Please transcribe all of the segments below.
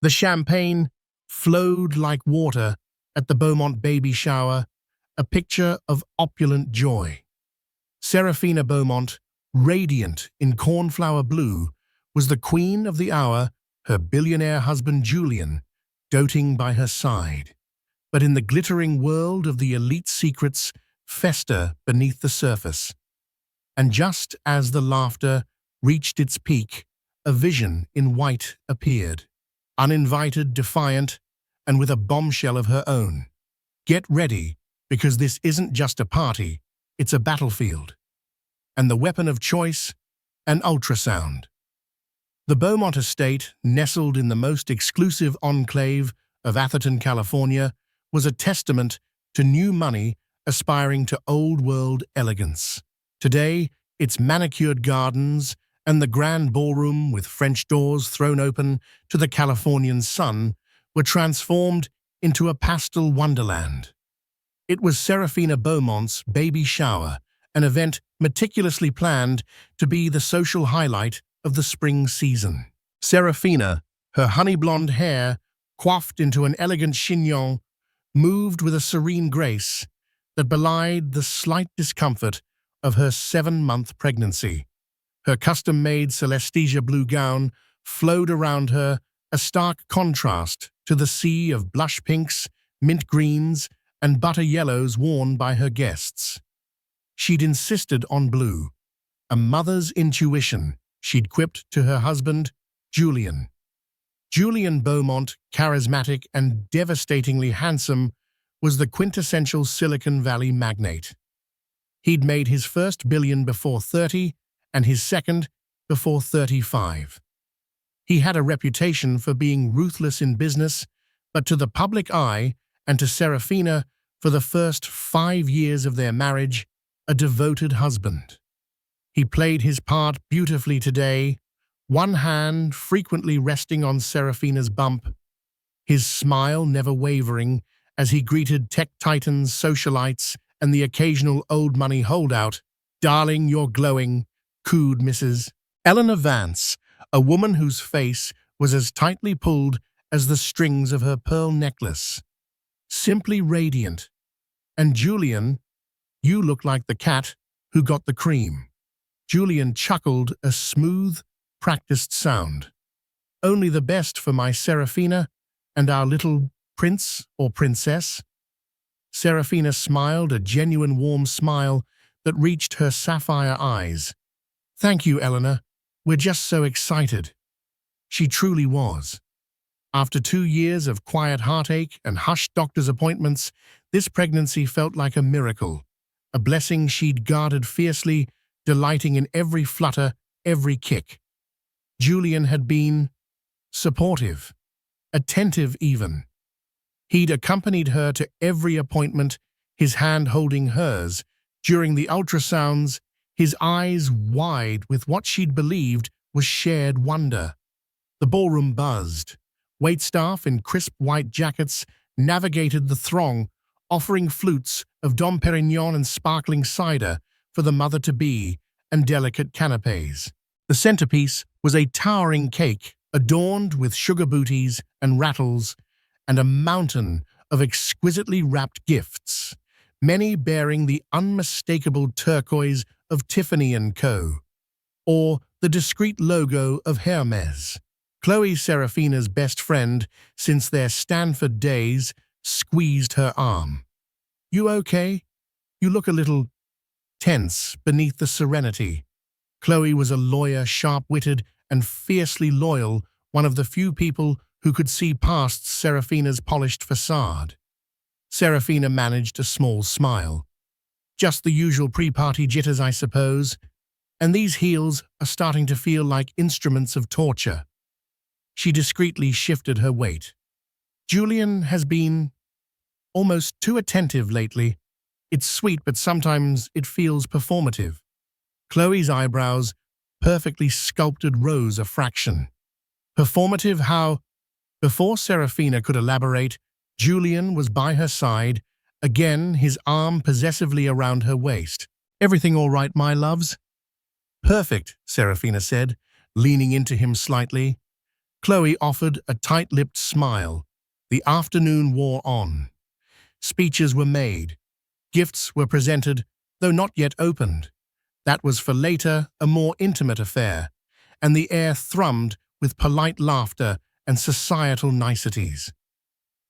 The champagne flowed like water at the Beaumont baby shower, a picture of opulent joy. Seraphina Beaumont, radiant in cornflower blue, was the queen of the hour, her billionaire husband Julian, doting by her side. But in the glittering world of the elite secrets fester beneath the surface. And just as the laughter reached its peak, a vision in white appeared, uninvited, defiant, and with a bombshell of her own. Get ready, because this isn't just a party, it's a battlefield. And the weapon of choice, an ultrasound. The Beaumont estate, nestled in the most exclusive enclave of Atherton, California, was a testament to new money aspiring to old-world elegance. Today, its manicured gardens and the grand ballroom with French doors thrown open to the Californian sun were transformed into a pastel wonderland. It was Seraphina Beaumont's baby shower, an event meticulously planned to be the social highlight of the spring season. Seraphina, her honey-blonde hair coiffed into an elegant chignon, moved with a serene grace that belied the slight discomfort of her 7-month pregnancy. Her custom-made Celestia blue gown flowed around her, a stark contrast to the sea of blush pinks, mint greens, and butter yellows worn by her guests. She'd insisted on blue, a mother's intuition, she'd quipped to her husband, Julian. Julian Beaumont, charismatic and devastatingly handsome, was the quintessential Silicon Valley magnate. He'd made his first billion before 30 and his second before 35. He had a reputation for being ruthless in business, but to the public eye and to Seraphina, for the first 5 years of their marriage, a devoted husband. He played his part beautifully today, one hand frequently resting on Seraphina's bump, his smile never wavering as he greeted tech titans, socialites, and the occasional old money holdout. "Darling, you're glowing," cooed Mrs. Eleanor Vance, a woman whose face was as tightly pulled as the strings of her pearl necklace. "Simply radiant. And Julian, you look like the cat who got the cream." Julian chuckled a smooth, practiced sound. "Only the best for my Seraphina and our little prince or princess." Seraphina smiled, a genuine warm smile that reached her sapphire eyes. "Thank you, Eleanor. We're just so excited." She truly was. After 2 years of quiet heartache and hushed doctor's appointments, this pregnancy felt like a miracle, a blessing she'd guarded fiercely, delighting in every flutter, every kick. Julian had been supportive, attentive even. He'd accompanied her to every appointment, his hand holding hers. During the ultrasounds, his eyes wide with what she'd believed was shared wonder. The ballroom buzzed. Waitstaff in crisp white jackets navigated the throng, offering flutes of Dom Perignon and sparkling cider for the mother-to-be and delicate canapés. The centerpiece was a towering cake adorned with sugar booties and rattles, and a mountain of exquisitely wrapped gifts, many bearing the unmistakable turquoise of Tiffany & Co., or the discreet logo of Hermes. Chloe, Seraphina's best friend since their Stanford days, squeezed her arm. "You okay? You look a little tense beneath the serenity." Chloe was a lawyer, sharp-witted and fiercely loyal, one of the few people who could see past Seraphina's polished facade. Seraphina managed a small smile. "Just the usual pre-party jitters, I suppose. And these heels are starting to feel like instruments of torture." She discreetly shifted her weight. "Julian has been almost too attentive lately. It's sweet, but sometimes it feels performative." Chloe's eyebrows perfectly sculpted rose a fraction. "Performative how?" Before Seraphina could elaborate, Julian was by her side, again his arm possessively around her waist. "Everything all right, my loves?" "Perfect," Seraphina said, leaning into him slightly. Chloe offered a tight-lipped smile. The afternoon wore on. Speeches were made. Gifts were presented, though not yet opened. That was for later, a more intimate affair, and the air thrummed with polite laughter and societal niceties.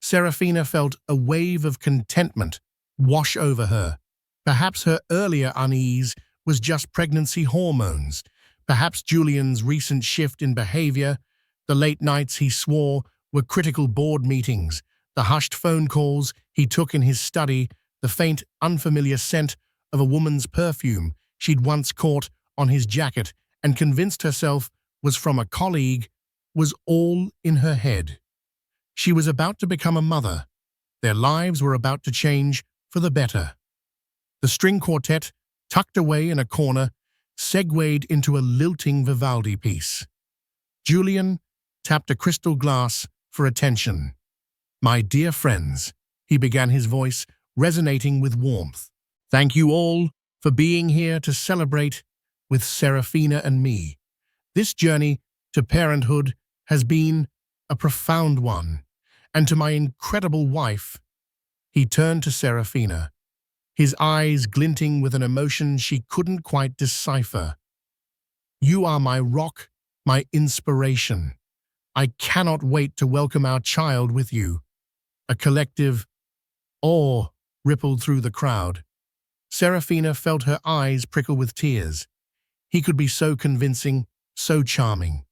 Serafina felt a wave of contentment wash over her. Perhaps her earlier unease was just pregnancy hormones. Perhaps Julian's recent shift in behavior, the late nights he swore were critical board meetings, the hushed phone calls he took in his study, the faint, unfamiliar scent of a woman's perfume she'd once caught on his jacket and convinced herself was from a colleague, was all in her head. She was about to become a mother. Their lives were about to change for the better. The string quartet, tucked away in a corner, segued into a lilting Vivaldi piece. Julian tapped a crystal glass for attention. "My dear friends," he began, his voice resonating with warmth. "Thank you all for being here to celebrate with Serafina and me. This journey to parenthood has been a profound one, and to my incredible wife." He turned to Serafina, his eyes glinting with an emotion she couldn't quite decipher. "You are my rock, my inspiration. I cannot wait to welcome our child with you." A collective awe rippled through the crowd. Serafina felt her eyes prickle with tears. He could be so convincing, so charming.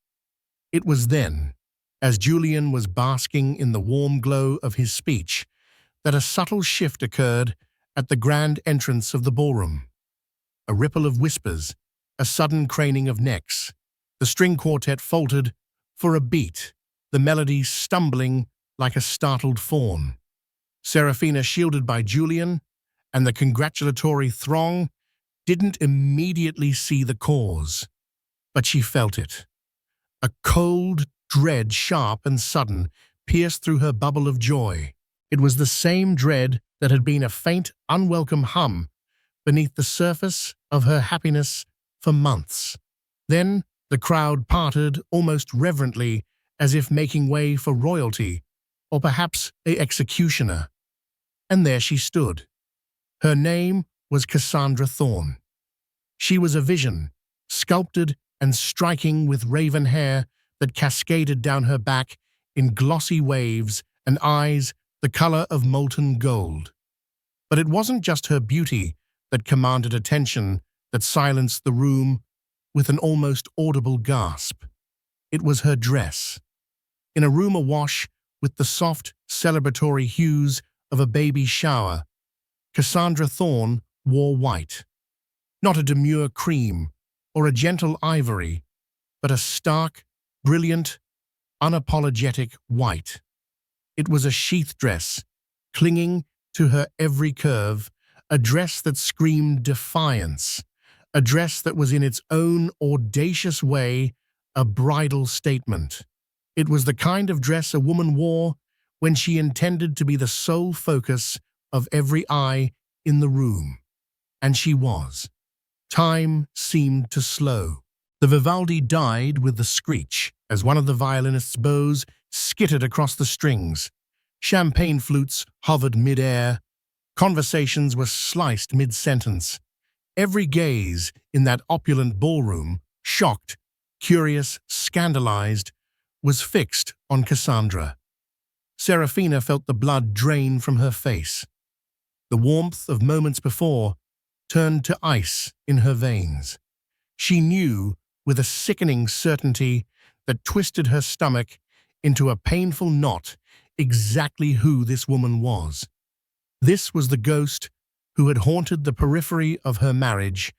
It was then, as Julian was basking in the warm glow of his speech, that a subtle shift occurred at the grand entrance of the ballroom. A ripple of whispers, a sudden craning of necks. The string quartet faltered for a beat, the melody stumbling like a startled fawn. Serafina, shielded by Julian, and the congratulatory throng, didn't immediately see the cause, but she felt it. A cold dread, sharp and sudden, pierced through her bubble of joy. It was the same dread that had been a faint, unwelcome hum beneath the surface of her happiness for months. Then the crowd parted almost reverently, as if making way for royalty, or perhaps an executioner. And there she stood. Her name was Cassandra Thorne. She was a vision, sculpted and striking, with raven hair that cascaded down her back in glossy waves and eyes the color of molten gold. But it wasn't just her beauty that commanded attention, that silenced the room with an almost audible gasp. It was her dress. In a room awash with the soft, celebratory hues of a baby shower, Cassandra Thorne wore white. Not a demure cream or a gentle ivory, but a stark, brilliant, unapologetic white. It was a sheath dress, clinging to her every curve, a dress that screamed defiance, a dress that was in its own audacious way a bridal statement. It was the kind of dress a woman wore when she intended to be the sole focus of every eye in the room. And she was. Time seemed to slow. The Vivaldi died with the screech as one of the violinist's bows skittered across the strings. Champagne flutes hovered mid-air. Conversations were sliced mid-sentence. Every gaze in that opulent ballroom, shocked, curious, scandalized, was fixed on Cassandra. Serafina felt the blood drain from her face. The warmth of moments before turned to ice in her veins. She knew with a sickening certainty that twisted her stomach into a painful knot exactly who this woman was. This was the ghost who had haunted the periphery of her marriage,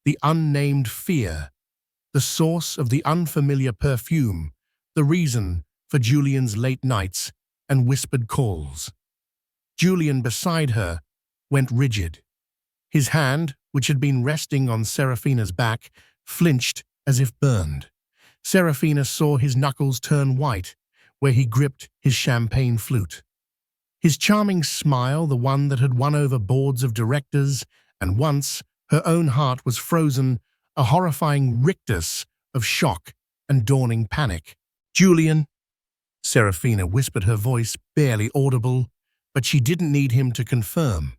the unnamed fear, the source of the unfamiliar perfume, the reason for Julian's late nights and whispered calls. Julian, beside her, went rigid. His hand, which had been resting on Serafina's back, flinched as if burned. Serafina saw his knuckles turn white where he gripped his champagne flute. His charming smile, the one that had won over boards of directors, and once her own heart was frozen, a horrifying rictus of shock and dawning panic. Julian, Serafina whispered, her voice barely audible, but she didn't need him to confirm.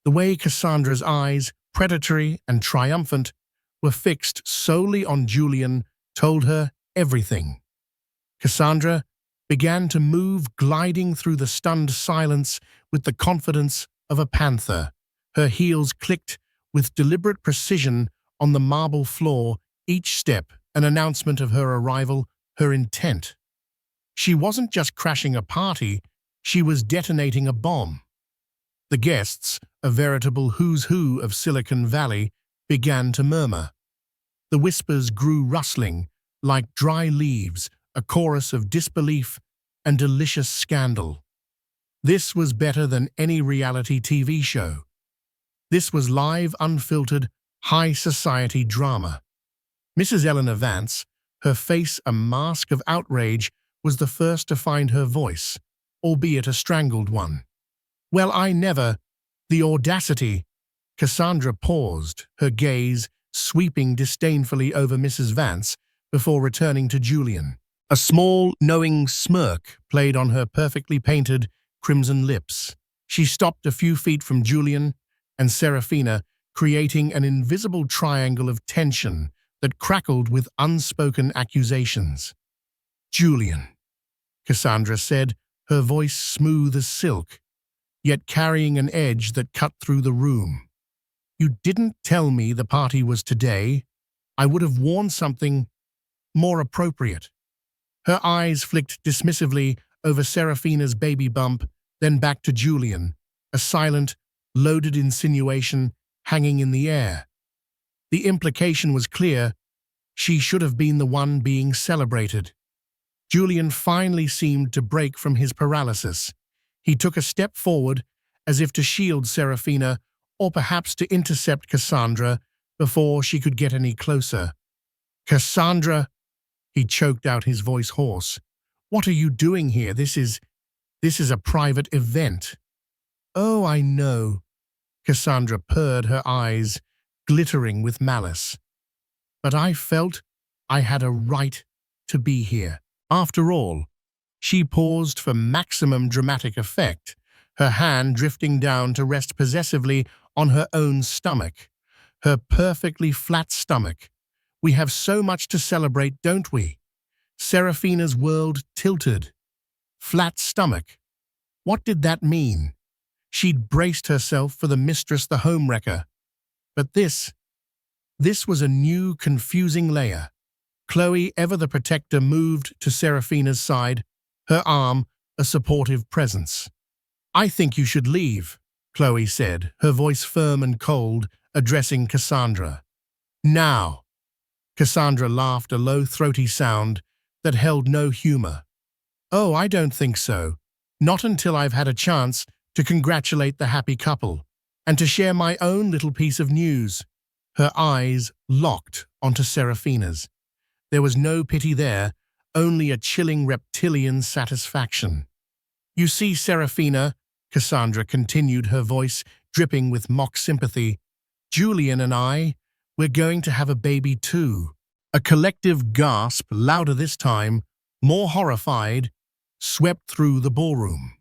The way Cassandra's eyes, predatory and triumphant, were fixed solely on Julian told her everything. Cassandra began to move, gliding through the stunned silence with the confidence of a panther. Her heels clicked with deliberate precision on the marble floor, each step an announcement of her arrival, her intent. She wasn't just crashing a party, she was detonating a bomb. The guests, a veritable who's who of Silicon Valley, began to murmur. The whispers grew rustling, like dry leaves, a chorus of disbelief and delicious scandal. This was better than any reality TV show. This was live, unfiltered, high society drama. Mrs. Eleanor Vance, her face a mask of outrage, was the first to find her voice, albeit a strangled one. "Well, I never—" "The audacity!" Cassandra paused, her gaze sweeping disdainfully over Mrs. Vance before returning to Julian. A small, knowing smirk played on her perfectly painted, crimson lips. She stopped a few feet from Julian and Serafina, creating an invisible triangle of tension that crackled with unspoken accusations. "Julian," Cassandra said, her voice smooth as silk, yet carrying an edge that cut through the room. "You didn't tell me the party was today. I would have worn something more appropriate." Her eyes flicked dismissively over Serafina's baby bump, then back to Julian, a silent, loaded insinuation hanging in the air. The implication was clear. She should have been the one being celebrated. Julian finally seemed to break from his paralysis. He took a step forward, as if to shield Serafina, or perhaps to intercept Cassandra before she could get any closer. "Cassandra," he choked out, his voice hoarse. "What are you doing here? This is a private event." "Oh, I know," Cassandra purred, her eyes glittering with malice. "But I felt I had a right to be here. After all." She paused for maximum dramatic effect, her hand drifting down to rest possessively on her own stomach, her perfectly flat stomach. "We have so much to celebrate, don't we?" Serafina's world tilted. Flat stomach. What did that mean? She'd braced herself for the Mistress, the homewrecker. But this was a new, confusing layer. Chloe, ever the protector, moved to Serafina's side, her arm a supportive presence. "I think you should leave," Chloe said, her voice firm and cold, addressing Cassandra. "Now." Cassandra laughed, a low, throaty sound that held no humor. "Oh, I don't think so. Not until I've had a chance to congratulate the happy couple and to share my own little piece of news." Her eyes locked onto Serafina's. There was no pity there, only a chilling reptilian satisfaction. "You see, Serafina," Cassandra continued, her voice dripping with mock sympathy, "Julian and we're going to have a baby too." A collective gasp, louder this time, more horrified, swept through the ballroom.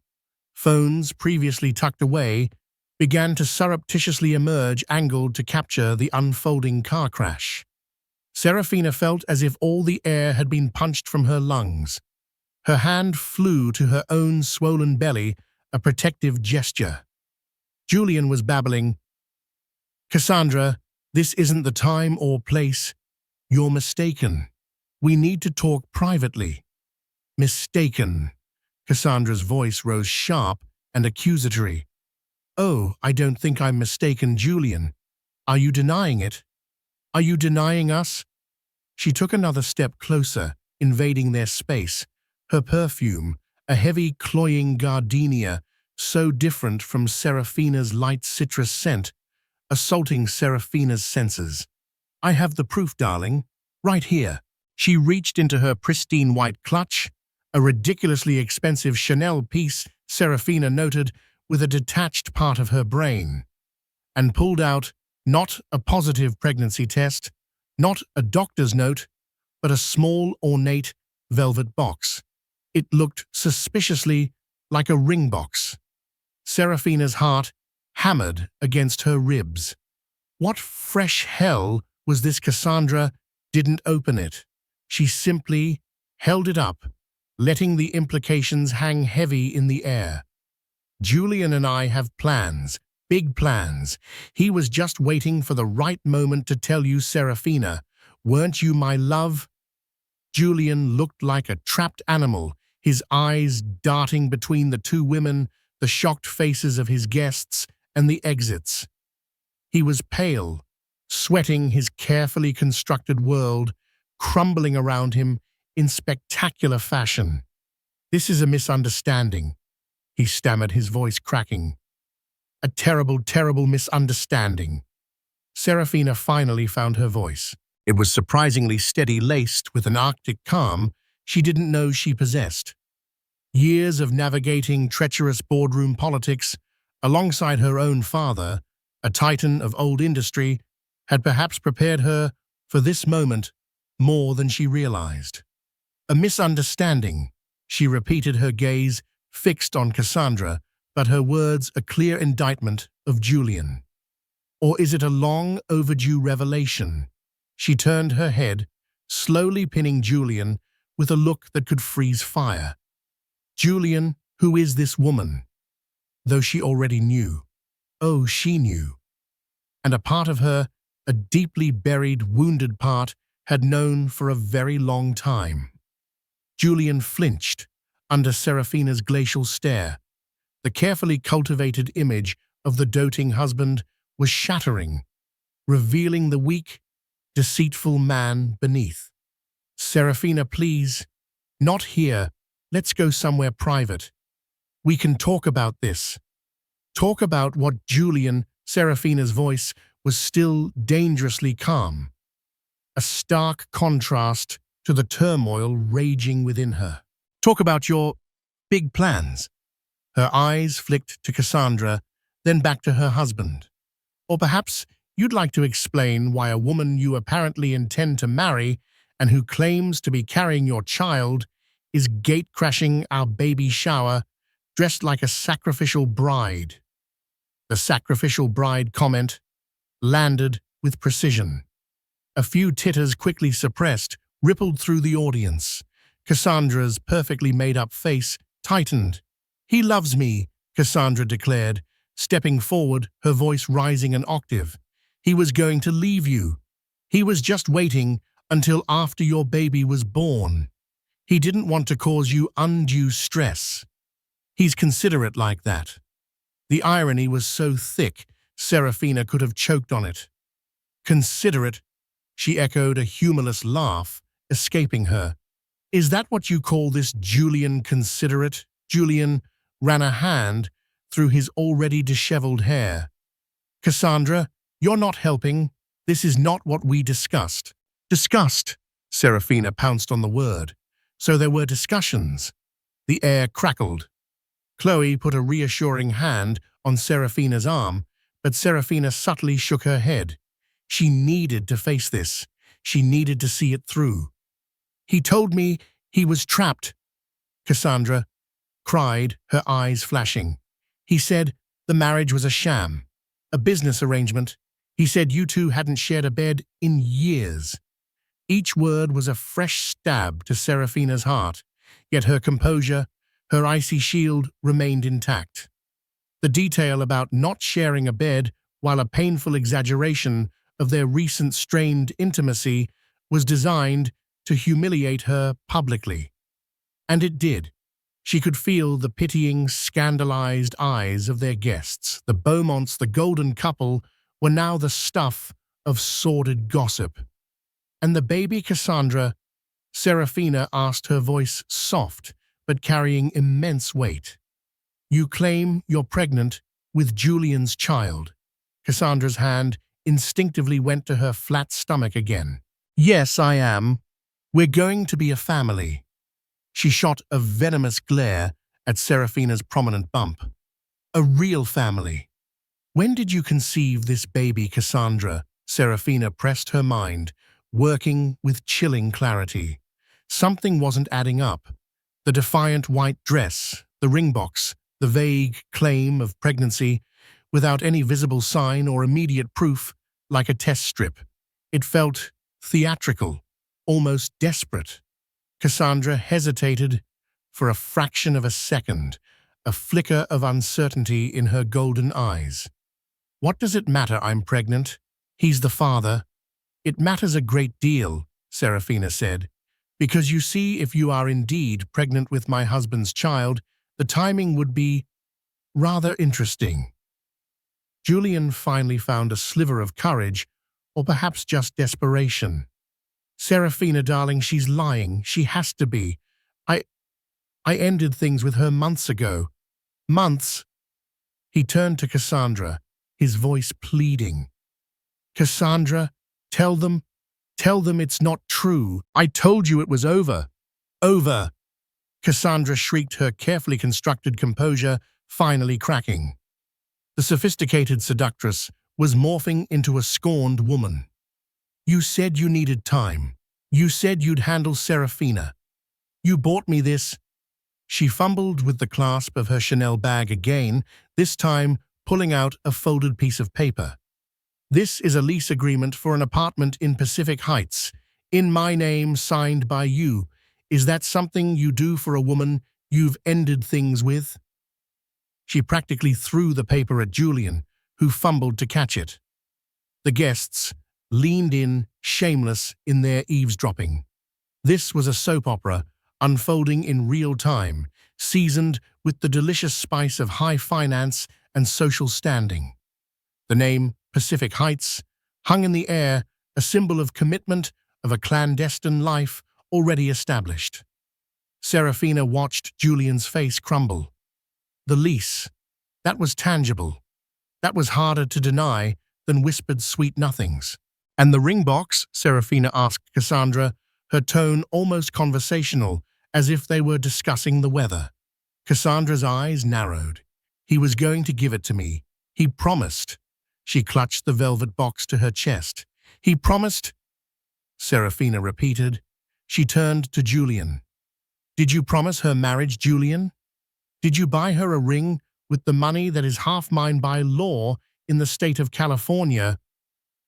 Phones, previously tucked away, began to surreptitiously emerge, angled to capture the unfolding car crash. Serafina felt as if all the air had been punched from her lungs. Her hand flew to her own swollen belly, a protective gesture. Julian was babbling, "Cassandra, this isn't the time or place. You're mistaken. We need to talk privately." "Mistaken?" Cassandra's voice rose sharp and accusatory. "Oh, I don't think I'm mistaken, Julian. Are you denying it? Are you denying us?" She took another step closer, invading their space, her perfume, a heavy, cloying gardenia, so different from Serafina's light citrus scent, assaulting Serafina's senses. "I have the proof, darling, right here." She reached into her pristine white clutch, a ridiculously expensive Chanel piece, Serafina noted, with a detached part of her brain, and pulled out not a positive pregnancy test, not a doctor's note, but a small, ornate, velvet box. It looked suspiciously like a ring box. Serafina's heart hammered against her ribs. What fresh hell was this? Cassandra didn't open it. She simply held it up, letting the implications hang heavy in the air. Julian and I have plans, big plans. He was just waiting for the right moment to tell you, Serafina. Weren't you my love? Julian looked like a trapped animal, his eyes darting between the two women, the shocked faces of his guests, and the exits. He was pale, sweating, his carefully constructed world crumbling around him in spectacular fashion. "This is a misunderstanding," he stammered, his voice cracking. "A terrible, terrible misunderstanding." Serafina finally found her voice. It was surprisingly steady, laced with an Arctic calm she didn't know she possessed. Years of navigating treacherous boardroom politics alongside her own father, a titan of old industry, had perhaps prepared her for this moment more than she realized. "A misunderstanding," she repeated, her gaze fixed on Cassandra, but her words a clear indictment of Julian. "Or is it a long overdue revelation?" She turned her head, slowly pinning Julian with a look that could freeze fire. "Julian, who is this woman?" Though she already knew. Oh, she knew. And a part of her, a deeply buried, wounded part, had known for a very long time. Julian flinched under Serafina's glacial stare. The carefully cultivated image of the doting husband was shattering, revealing the weak, deceitful man beneath. "Serafina, please. Not here. Let's go somewhere private. We can talk about this." Talk about what? Julian, Serafina's voice was still dangerously calm, a stark contrast to the turmoil raging within her. "Talk about your big plans." Her eyes flicked to Cassandra, then back to her husband. "Or perhaps you'd like to explain why a woman you apparently intend to marry and who claims to be carrying your child is gate-crashing our baby shower dressed like a sacrificial bride." The sacrificial bride comment landed with precision. A few titters, quickly suppressed, rippled through the audience. Cassandra's perfectly made-up face tightened. "He loves me," Cassandra declared, stepping forward, her voice rising an octave. "He was going to leave you. He was just waiting until after your baby was born. He didn't want to cause you undue stress. He's considerate like that." The irony was so thick, Serafina could have choked on it. "Considerate," she echoed, a humorless laugh escaping her. "Is that what you call this, Julian, considerate?" Julian ran a hand through his already disheveled hair. "Cassandra, you're not helping. This is not what we discussed." "Discussed?" Serafina pounced on the word. "So there were discussions." The air crackled. Chloe put a reassuring hand on Serafina's arm, but Serafina subtly shook her head. She needed to face this. She needed to see it through. "He told me he was trapped," Cassandra cried, her eyes flashing. "He said the marriage was a sham, a business arrangement. He said you two hadn't shared a bed in years." Each word was a fresh stab to Serafina's heart, yet her composure, her icy shield, remained intact. The detail about not sharing a bed, while a painful exaggeration of their recent strained intimacy, was designed to humiliate her publicly. And it did. She could feel the pitying, scandalized eyes of their guests. The Beaumonts, the golden couple, were now the stuff of sordid gossip. "And the baby, Cassandra?" Serafina asked, her voice soft but carrying immense weight. "You claim you're pregnant with Julian's child." Cassandra's hand instinctively went to her flat stomach again. "Yes, I am. We're going to be a family." She shot a venomous glare at Serafina's prominent bump. "A real family." "When did you conceive this baby, Cassandra?" Serafina pressed her mind, working with chilling clarity. Something wasn't adding up. The defiant white dress, the ring box, the vague claim of pregnancy, without any visible sign or immediate proof, like a test strip. It felt theatrical, almost desperate. Cassandra hesitated for a fraction of a second, a flicker of uncertainty in her golden eyes. What does it matter I'm pregnant? He's the father. It matters a great deal, Serafina said, because you see, if you are indeed pregnant with my husband's child, the timing would be rather interesting. Julian finally found a sliver of courage, or perhaps just desperation. Serafina, darling, she's lying. She has to be. I ended things with her months ago. Months? He turned to Cassandra, his voice pleading. Cassandra, tell them it's not true. I told you it was over. Over! Cassandra shrieked, her carefully constructed composure finally cracking. The sophisticated seductress was morphing into a scorned woman. You said you needed time. You said you'd handle Serafina. You bought me this. She fumbled with the clasp of her Chanel bag again, this time pulling out a folded piece of paper. This is a lease agreement for an apartment in Pacific Heights, in my name, signed by you. Is that something you do for a woman you've ended things with? She practically threw the paper at Julian, who fumbled to catch it. The guests leaned in, shameless in their eavesdropping. This was a soap opera, unfolding in real time, seasoned with the delicious spice of high finance and social standing. The name, Pacific Heights, hung in the air, a symbol of commitment, of a clandestine life already established. Serafina watched Julian's face crumble. The lease, that was tangible. That was harder to deny than whispered sweet nothings. And the ring box? Serafina asked Cassandra, her tone almost conversational, as if they were discussing the weather. Cassandra's eyes narrowed. He was going to give it to me. He promised. She clutched the velvet box to her chest. He promised, Serafina repeated. She turned to Julian. Did you promise her marriage, Julian? Did you buy her a ring with the money that is half mine by law in the state of California?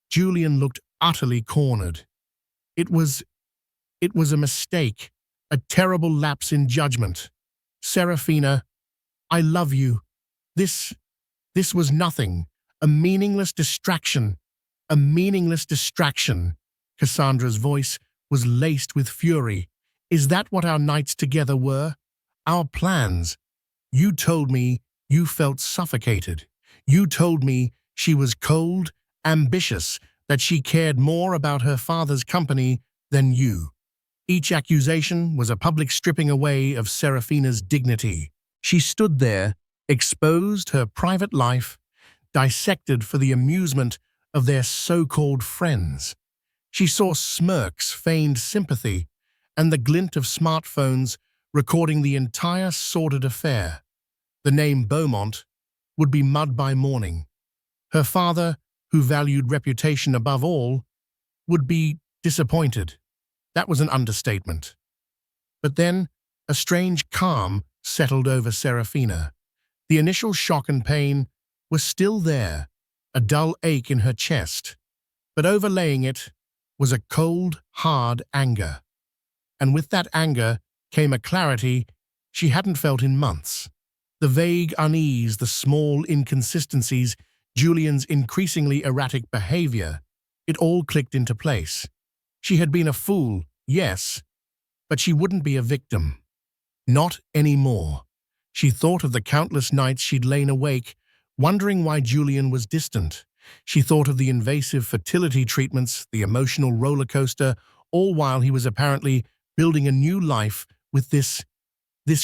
Julian looked utterly cornered. It was a mistake, a terrible lapse in judgment. Serafina, I love you. This was nothing, a meaningless distraction, a meaningless distraction. Cassandra's voice was laced with fury. Is that what our nights together were? Our plans? You told me you felt suffocated. You told me she was cold, ambitious, that she cared more about her father's company than you. Each accusation was a public stripping away of Serafina's dignity. She stood there, exposed, her private life, dissected for the amusement of their so-called friends. She saw smirks, feigned sympathy, and the glint of smartphones recording the entire sordid affair. The name Beaumont would be mud by morning. Her father, who valued reputation above all, would be disappointed. That was an understatement. But then, a strange calm settled over Serafina. The initial shock and pain were still there, a dull ache in her chest, but overlaying it was a cold, hard anger. And with that anger came a clarity she hadn't felt in months. The vague unease, the small inconsistencies, Julian's increasingly erratic behavior, it all clicked into place. She had been a fool, yes, but she wouldn't be a victim. Not anymore. She thought of the countless nights she'd lain awake, wondering why Julian was distant. She thought of the invasive fertility treatments, the emotional roller coaster, all while he was apparently building a new life with this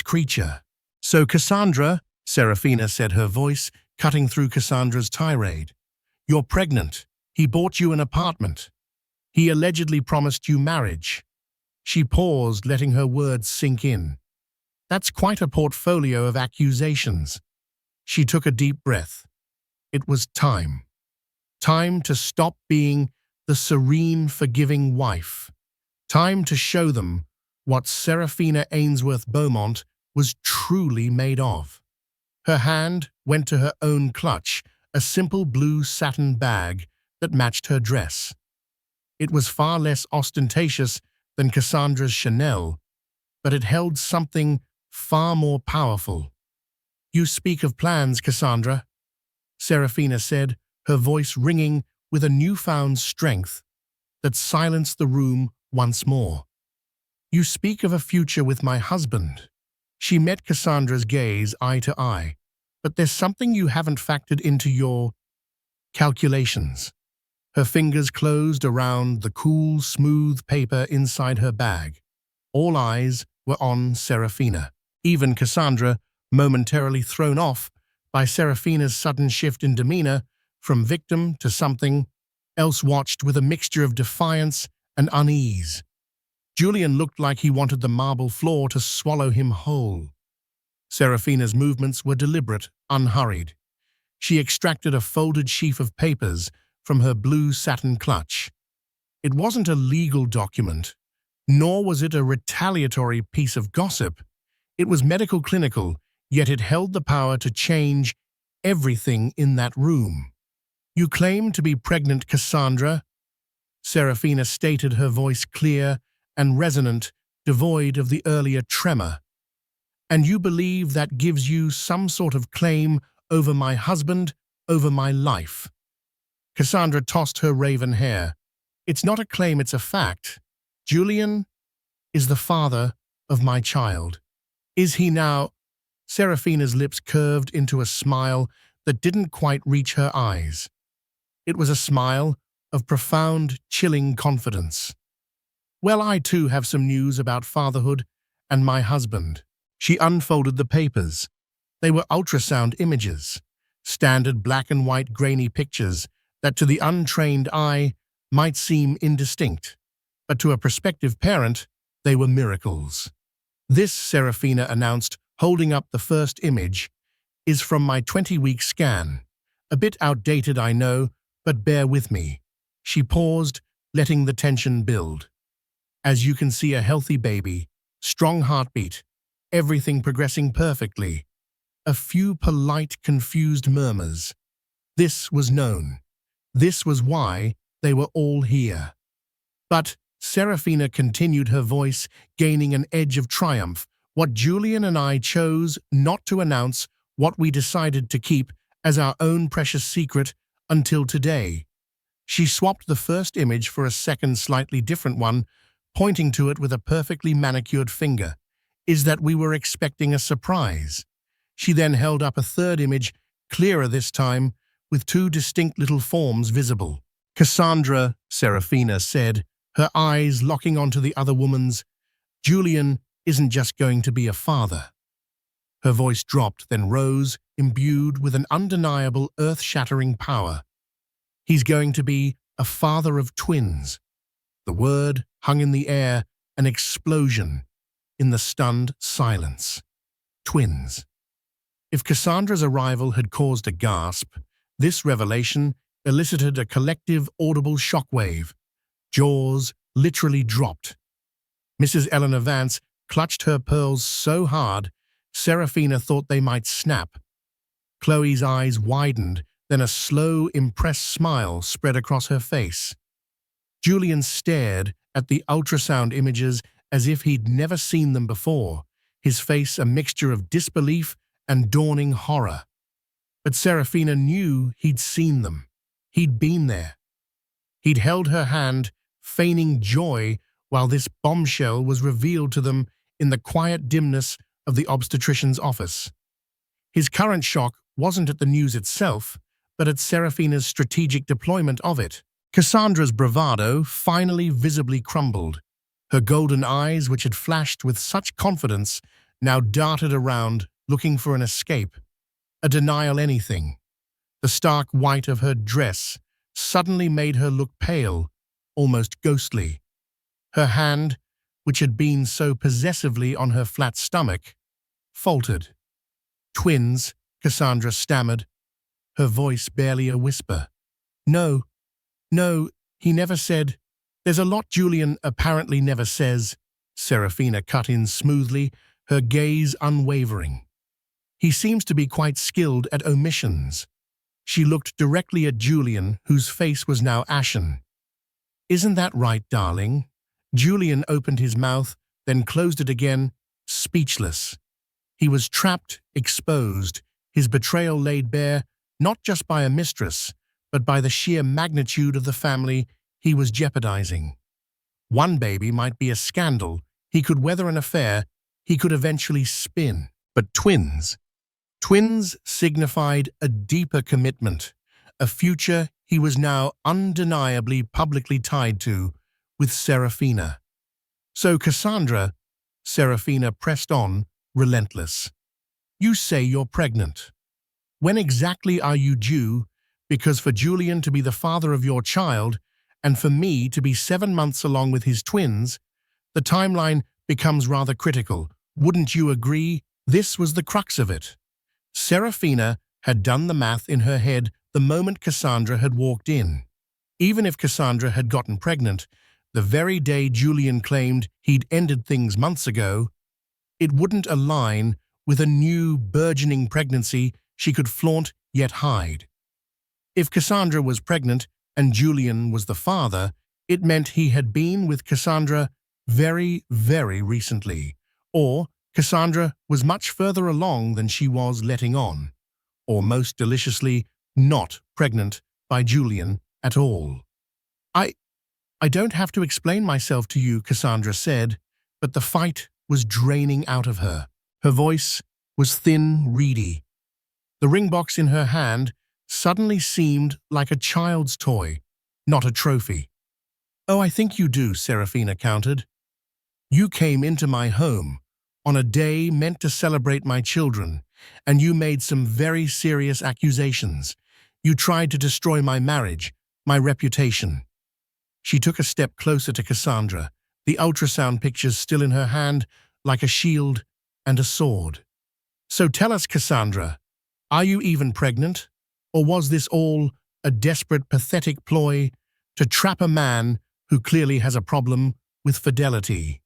creature. So Cassandra, Serafina said, her voice cutting through Cassandra's tirade. You're pregnant. He bought you an apartment. He allegedly promised you marriage. She paused, letting her words sink in. That's quite a portfolio of accusations. She took a deep breath. It was time. Time to stop being the serene, forgiving wife. Time to show them what Seraphina Ainsworth Beaumont was truly made of. Her hand went to her own clutch, a simple blue satin bag that matched her dress. It was far less ostentatious than Cassandra's Chanel, but it held something far more powerful. "You speak of plans, Cassandra," Seraphina said, her voice ringing with a newfound strength that silenced the room once more. "You speak of a future with my husband." She met Cassandra's gaze eye to eye. "But there's something you haven't factored into your calculations." Her fingers closed around the cool, smooth paper inside her bag. All eyes were on Seraphina. Even Cassandra, momentarily thrown off by Seraphina's sudden shift in demeanor from victim to something else, watched with a mixture of defiance and unease. Julian looked like he wanted the marble floor to swallow him whole. Seraphina's movements were deliberate, unhurried. She extracted a folded sheaf of papers from her blue satin clutch. It wasn't a legal document, nor was it a retaliatory piece of gossip. It was medical clinical, yet it held the power to change everything in that room. "You claim to be pregnant, Cassandra," Seraphina stated, her voice clear and resonant, devoid of the earlier tremor. "And you believe that gives you some sort of claim over my husband, over my life." Cassandra tossed her raven hair. "It's not a claim, it's a fact. Julian is the father of my child." "Is he now?" Seraphina's lips curved into a smile that didn't quite reach her eyes. It was a smile of profound, chilling confidence. "Well, I too have some news about fatherhood and my husband." She unfolded the papers. They were ultrasound images, standard black and white grainy pictures that to the untrained eye might seem indistinct, but to a prospective parent, they were miracles. "This," Seraphina announced, holding up the first image, "is from my 20-week scan. A bit outdated, I know, but bear with me." She paused, letting the tension build. "As you can see, a healthy baby, strong heartbeat, everything progressing perfectly." A few polite, confused murmurs. This was known. This was why they were all here. "But," Seraphina continued, her voice gaining an edge of triumph, "what Julian and I chose not to announce, what we decided to keep as our own precious secret until today." She swapped the first image for a second, slightly different one, pointing to it with a perfectly manicured finger. "Is that we were expecting a surprise." She then held up a third image, clearer this time, with two distinct little forms visible. "Cassandra," Seraphina said, her eyes locking onto the other woman's, "Julian isn't just going to be a father." Her voice dropped, then rose, imbued with an undeniable, earth-shattering power. "He's going to be a father of twins." The word hung in the air, an explosion in the stunned silence. Twins. If Cassandra's arrival had caused a gasp, this revelation elicited a collective, audible shockwave. Jaws literally dropped. Mrs. Eleanor Vance clutched her pearls so hard, Seraphina thought they might snap. Chloe's eyes widened, then a slow, impressed smile spread across her face. Julian stared at the ultrasound images as if he'd never seen them before, his face a mixture of disbelief and dawning horror. But Seraphina knew he'd seen them. He'd been there. He'd held her hand, feigning joy while this bombshell was revealed to them in the quiet dimness of the obstetrician's office. His current shock wasn't at the news itself, but at Seraphina's strategic deployment of it. Cassandra's bravado finally visibly crumbled. Her golden eyes, which had flashed with such confidence, now darted around, looking for an escape, a denial, anything. The stark white of her dress suddenly made her look pale, almost ghostly. Her hand, which had been so possessively on her flat stomach, faltered. "Twins," Cassandra stammered, her voice barely a whisper. No, he never said. There's a lot Julian apparently never says." Serafina cut in smoothly, her gaze unwavering. He seems to be quite skilled at omissions. She looked directly at Julian, whose face was now ashen. Isn't that right, darling? Julian opened his mouth, then closed it again, speechless. He was trapped, exposed, his betrayal laid bare, not just by a mistress, but by the sheer magnitude of the family he was jeopardizing. One baby might be a scandal, he could weather an affair, he could eventually spin. But twins signified a deeper commitment, a future he was now undeniably publicly tied to with Serafina. So Cassandra, Serafina pressed on, relentless. You say you're pregnant. When exactly are you due? Because for Julian to be the father of your child, and for me to be 7 months along with his twins, the timeline becomes rather critical. Wouldn't you agree? This was the crux of it. Serafina had done the math in her head the moment Cassandra had walked in. Even if Cassandra had gotten pregnant, the very day Julian claimed he'd ended things months ago, it wouldn't align with a new, burgeoning pregnancy she could flaunt yet hide. If Cassandra was pregnant and Julian was the father, it meant he had been with Cassandra very, very recently, or Cassandra was much further along than she was letting on, or most deliciously, not pregnant by Julian at all. I don't have to explain myself to you, Cassandra said, but the fight was draining out of her. Her voice was thin, reedy. The ring box in her hand suddenly seemed like a child's toy, not a trophy. Oh, I think you do, Serafina countered. You came into my home on a day meant to celebrate my children, and you made some very serious accusations. You tried to destroy my marriage, my reputation. She took a step closer to Cassandra, the ultrasound pictures still in her hand like a shield and a sword. So tell us, Cassandra, are you even pregnant? Or was this all a desperate, pathetic ploy to trap a man who clearly has a problem with fidelity?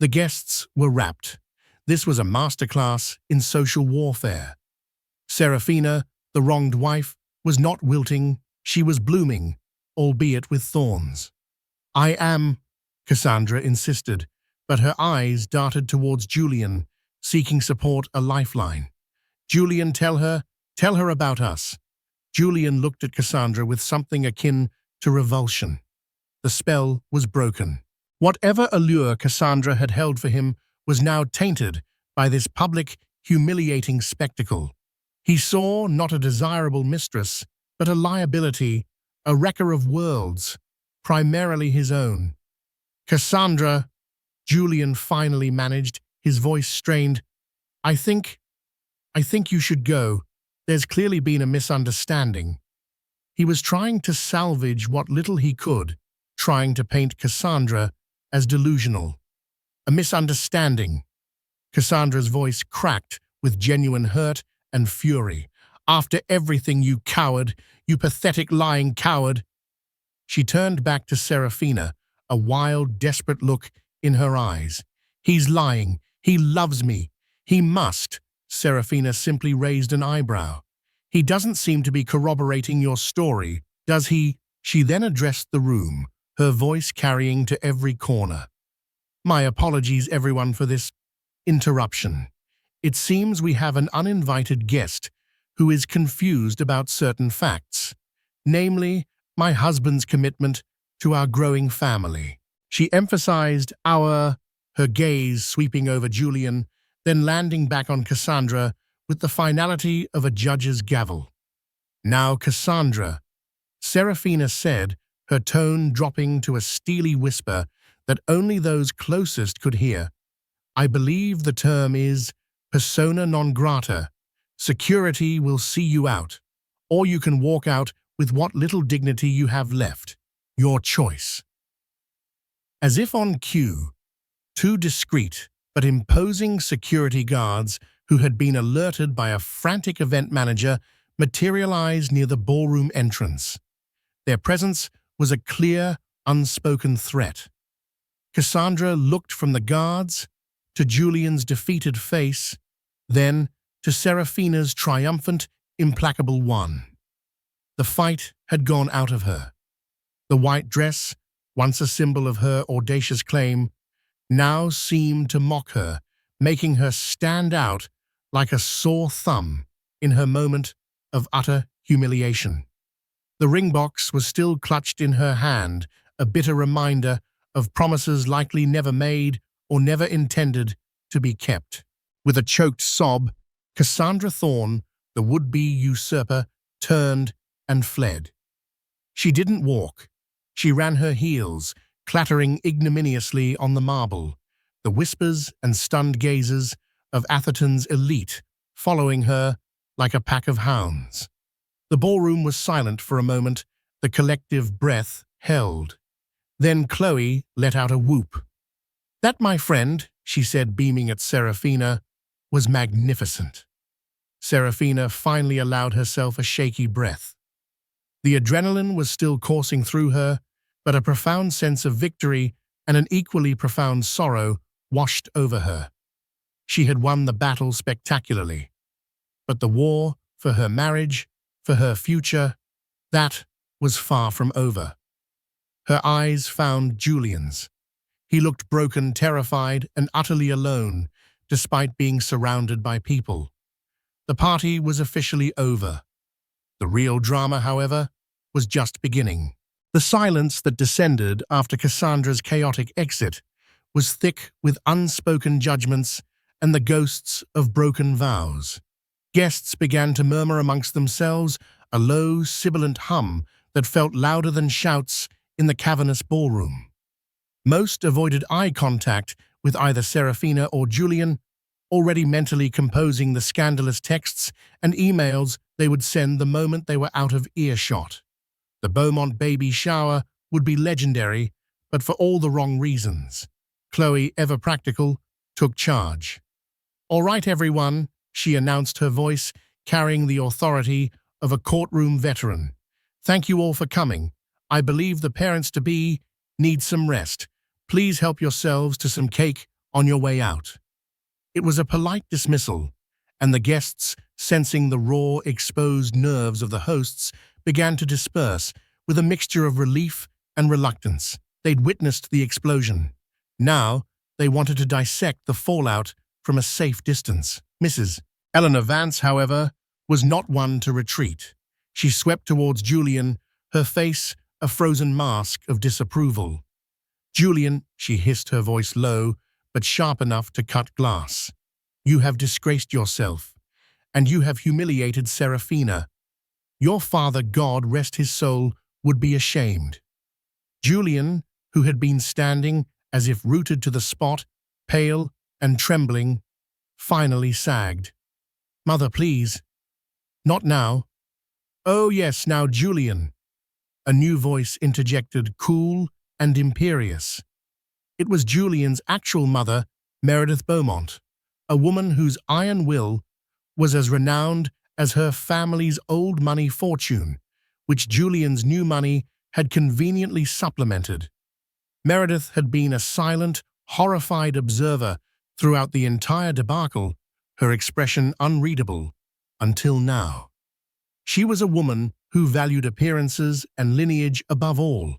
The guests were rapt. This was a masterclass in social warfare. Serafina, the wronged wife, was not wilting, she was blooming, albeit with thorns. I am, Cassandra insisted, but her eyes darted towards Julian, seeking support, a lifeline. Julian, tell her about us. Julian looked at Cassandra with something akin to revulsion. The spell was broken. Whatever allure Cassandra had held for him was now tainted by this public, humiliating spectacle. He saw not a desirable mistress, but a liability, a wrecker of worlds, primarily his own. Cassandra, Julian finally managed, his voice strained. I think you should go. There's clearly been a misunderstanding. He was trying to salvage what little he could, trying to paint Cassandra as delusional. A misunderstanding. Cassandra's voice cracked with genuine hurt and fury. After everything, you coward, you pathetic lying coward. She turned back to Serafina, a wild, desperate look in her eyes. He's lying. He loves me. He must. Serafina simply raised an eyebrow. He doesn't seem to be corroborating your story, does he? She then addressed the room, her voice carrying to every corner. My apologies, everyone, for this interruption. It seems we have an uninvited guest who is confused about certain facts, namely, my husband's commitment to our growing family. She emphasized her gaze sweeping over Julian, then landing back on Cassandra with the finality of a judge's gavel. Now, Cassandra, Serafina said, her tone dropping to a steely whisper that only those closest could hear. I believe the term is persona non grata. Security will see you out, or you can walk out with what little dignity you have left. Your choice. As if on cue, two discreet but imposing security guards who had been alerted by a frantic event manager materialized near the ballroom entrance. Their presence was a clear, unspoken threat. Cassandra looked from the guards to Julian's defeated face, then to Seraphina's triumphant, implacable one. The fight had gone out of her. The white dress, once a symbol of her audacious claim, now seemed to mock her, making her stand out like a sore thumb in her moment of utter humiliation. The ring box was still clutched in her hand, a bitter reminder of promises likely never made or never intended to be kept. With a choked sob, Cassandra Thorne, the would-be usurper, turned and fled. She didn't walk. She ran her heels, clattering ignominiously on the marble, the whispers and stunned gazes of Atherton's elite following her like a pack of hounds. The ballroom was silent for a moment, the collective breath held. Then Chloe let out a whoop. "That, my friend," she said, beaming at Seraphina, "was magnificent." Seraphina finally allowed herself a shaky breath. The adrenaline was still coursing through her, but a profound sense of victory and an equally profound sorrow washed over her. She had won the battle spectacularly, but the war for her marriage, for her future, that was far from over. Her eyes found Julian's. He looked broken, terrified, and utterly alone, despite being surrounded by people. The party was officially over. The real drama, however, was just beginning. The silence that descended after Cassandra's chaotic exit was thick with unspoken judgments and the ghosts of broken vows. Guests began to murmur amongst themselves, a low, sibilant hum that felt louder than shouts in the cavernous ballroom. Most avoided eye contact with either Seraphina or Julian, already mentally composing the scandalous texts and emails they would send the moment they were out of earshot. The Beaumont baby shower would be legendary, but for all the wrong reasons. Chloe, ever practical, took charge. "All right, everyone," she announced, her voice carrying the authority of a courtroom veteran. "Thank you all for coming. I believe the parents-to-be need some rest. Please help yourselves to some cake on your way out." It was a polite dismissal, and the guests, sensing the raw, exposed nerves of the hosts, began to disperse with a mixture of relief and reluctance. They'd witnessed the explosion. Now, they wanted to dissect the fallout from a safe distance. Mrs. Eleanor Vance, however, was not one to retreat. She swept towards Julian, her face a frozen mask of disapproval. "Julian," she hissed, her voice low, but sharp enough to cut glass. "You have disgraced yourself, and you have humiliated Seraphina. Your father, God rest his soul, would be ashamed." Julian, who had been standing as if rooted to the spot, pale and trembling, finally sagged. "Mother, please." "Not now." "Oh yes, now Julian." A new voice interjected, cool and imperious. It was Julian's actual mother, Meredith Beaumont, a woman whose iron will was as renowned as her family's old money fortune, which Julian's new money had conveniently supplemented. Meredith had been a silent, horrified observer throughout the entire debacle, her expression unreadable, until now. She was a woman who valued appearances and lineage above all,